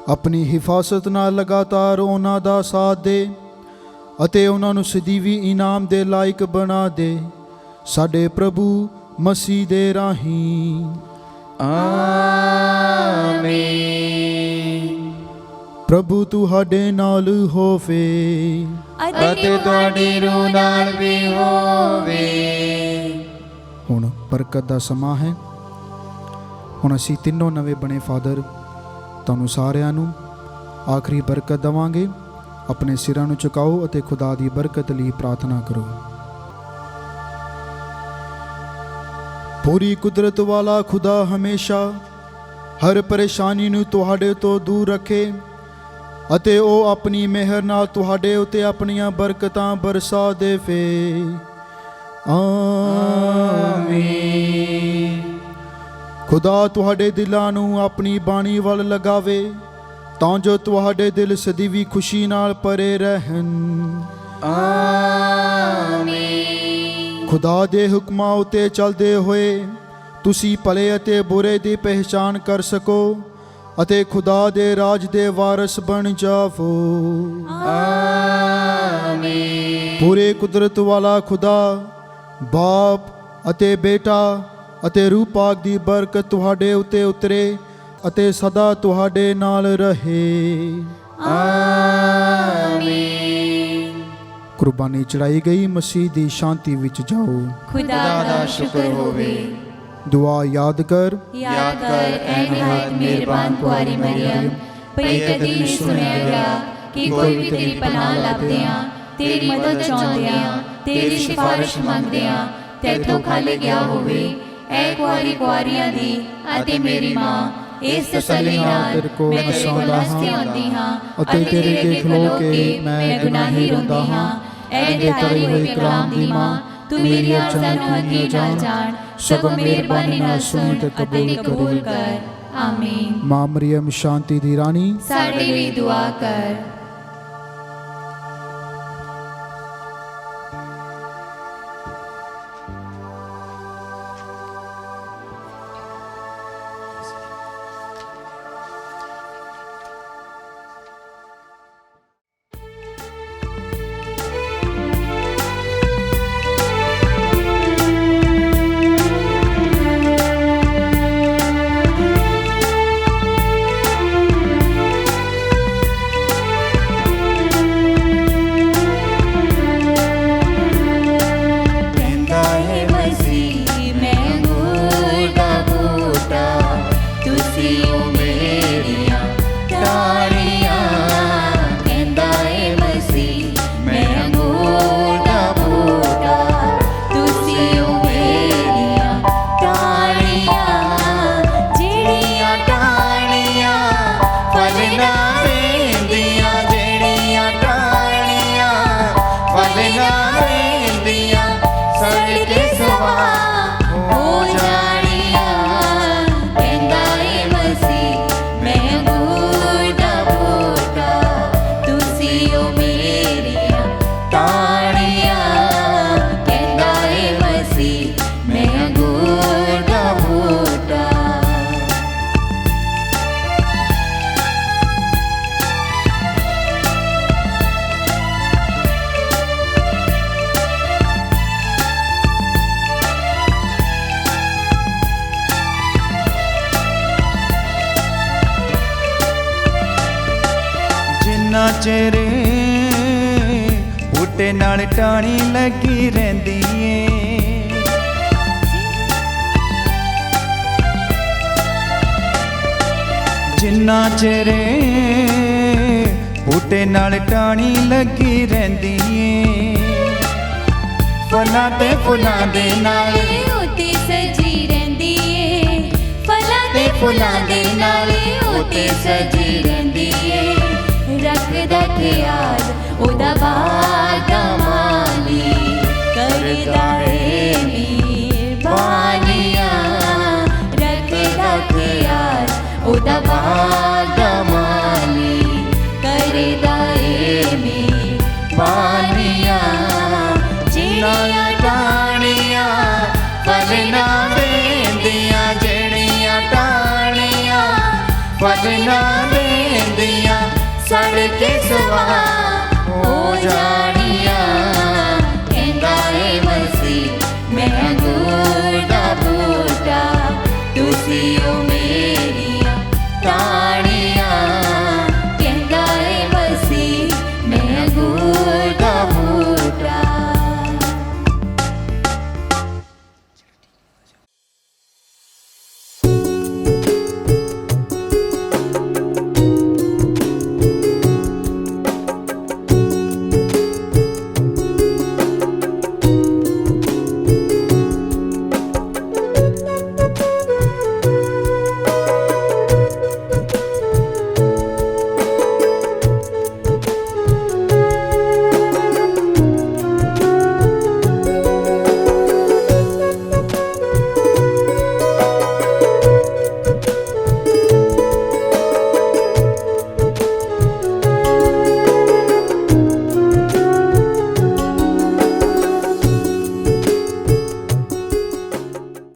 ਆਪਣੀ ਹਿਫਾਜ਼ਤ ਨਾਲ ਲਗਾਤਾਰ ਉਹਨਾਂ ਦਾ ਸਾਥ ਦੇ ਅਤੇ ਉਹਨਾਂ ਨੂੰ ਸਦੀਵੀ ਇਨਾਮ ਦੇ ਲਾਇਕ ਬਣਾ ਦੇ। ਸਾਡੇ ਪ੍ਰਭੂ ਮਸੀਹ ਦੇ ਰਾਹੀਂ ਆਮੀਨ। ਪ੍ਰਭੂ ਤੁਹਾਡੇ ਨਾਲ ਹੋਵੇ ਅਤੇ ਤੁਹਾਡੀ ਰੂਹ ਨਾਲ ਵੀ ਹੋਵੇ। ਹੁਣ ਬਰਕਤ ਦਾ ਸਮਾਂ ਹੈ। ਹੁਣ ਅਸੀਂ ਤਿੰਨੋਂ ਨਵੇਂ ਬਣੇ ਫਾਦਰ ਤੁਹਾਨੂੰ ਸਾਰਿਆਂ ਨੂੰ ਆਖਰੀ ਬਰਕਤ ਦੇਵਾਂਗੇ। ਆਪਣੇ ਸਿਰਾਂ ਨੂੰ ਝੁਕਾਓ ਅਤੇ ਖੁਦਾ ਦੀ ਬਰਕਤ ਲਈ ਪ੍ਰਾਰਥਨਾ ਕਰੋ। ਪੂਰੀ ਕੁਦਰਤ ਵਾਲਾ ਖੁਦਾ ਹਮੇਸ਼ਾ ਹਰ ਪਰੇਸ਼ਾਨੀ ਨੂੰ ਤੁਹਾਡੇ ਤੋਂ ਦੂਰ ਰੱਖੇ ਅਤੇ ਉਹ ਆਪਣੀ ਮਿਹਰ ਨਾਲ ਤੁਹਾਡੇ ਉੱਤੇ ਆਪਣੀਆਂ ਬਰਕਤਾਂ ਬਰਸਾ ਦੇਵੇ। ਆਮੀਨ। ਖੁਦਾ ਤੁਹਾਡੇ ਦਿਲਾਂ ਨੂੰ ਆਪਣੀ ਬਾਣੀ ਵੱਲ ਲਗਾਵੇ ਤਾਂ ਜੋ ਤੁਹਾਡੇ ਦਿਲ ਸਦੀਵੀ ਖੁਸ਼ੀ ਨਾਲ ਭਰੇ ਰਹਿਣ। ਆਮੀਨ। ਖੁਦਾ ਦੇ ਹੁਕਮਾਂ ਉੱਤੇ ਚੱਲਦੇ ਹੋਏ ਤੁਸੀਂ ਭਲੇ ਅਤੇ ਬੁਰੇ ਦੀ ਪਹਿਚਾਣ ਕਰ ਸਕੋ ਅਤੇ ਖੁਦਾ ਦੇ ਰਾਜ ਦੇ ਵਾਰਸ ਬਣ ਜਾਵੋ। ਆਮੀਨ। ਪੂਰੇ ਕੁਦਰਤ ਵਾਲਾ ਖੁਦਾ ਬਾਪ ਅਤੇ ਬੇਟਾ ਅਤੇ ਰੂਹ ਪਾਕ ਦੀ ਬਰਕਤ ਤੁਹਾਡੇ ਉੱਤੇ ਉਤਰੇ ਅਤੇ ਸਦਾ ਤੁਹਾਡੇ ਨਾਲ ਰਹੇ। ਆਮੀਨ। ਕੁਰਬਾਨੀ ਚੜਾਈ ਗਈ ਮਸੀਹ ਦੀ ਸ਼ਾਂਤੀ ਵਿੱਚ ਜਾਓ। खुदा ਦਾ ਸ਼ੁਕਰ ਹੋਵੇ। ਦੁਆ ਯਾਦ ਕਰ। याद कर ऐ निहायत मेहरबान कुआरी मरियम, भई कदी नहीं सुनिया गया कि कोई भी तेरी पनाह लभदे आ, तेरी मदद चाहुंदे आ, तेरी सिफारिश मंगदे आ, तैथों खाली गया होवे। ऐ कुआरी कुआरियां दी अते मेरी मां, इस तसल्ली नाल मैं तेरे कोल हस्ती आउंदी हां अते तेरे अगे खलो के मैं गुनाही रोंदी हां। ऐ निहारी होई कलाम दी मां, तू मेरी अर्ज़ां नूं हकी नाल जान, सगों मेहरबानी नाल सुन ते कबूल कर। आमीन। मां मरियम शांति दी रानी साडी भी दुआ कर। ਚਿਰ ਬੂਟੇ ਨਾਲ ਟਾਹਣੀ ਲੱਗੀ ਰਹਿੰਦੀ ਏ। ਜਿੰਨਾ ਚਿਰ ਬੂਟੇ ਨਾਲ ਟਾਹਣੀ ਲੱਗੀ ਰਹਿੰਦੀ ਏ। ਫਲਾਂ ਤੇ ਫੁੱਲਾਂ ਦੇ ਨਾਲ ਉਤੇ ਸਜੀ ਰਹਿੰਦੀ ਏ। ਫਲਾਂ ਤੇ ਫੁੱਲਾਂ ਦੇ ਨਾਲ ਉਤੇ ਸਜੀ ਰਹਿੰਦੀ ਏ। ਰੱਖਦਾ ਖਿਆਲ ਉਹਦਾ ਬਾਗ ਮਾਲੀ, ਕਰਦਾ ਏ ਮਿਹਰਬਾਨੀਆਂ। ਰੱਖਦਾ ਖਿਆਲ ਉਹਦਾ ਬਾਗ ਮਾਲੀ, ਕਰਦਾ ਏ ਮਿਹਰਬਾਨੀਆਂ। ਜਿਹੜੀਆਂ ਟਾਹਣੀਆਂ ਫਲ ਨਾ ਦੇਂਦੀਆਂ, ਜਿਹੜੀਆਂ ਟਾਹਣੀਆਂ ਫਲ ਨਾ ਦੇਂਦੀਆਂ, ਸੜ ਕੇ ਸੁਆਹ ਹੋ ਜਾਣ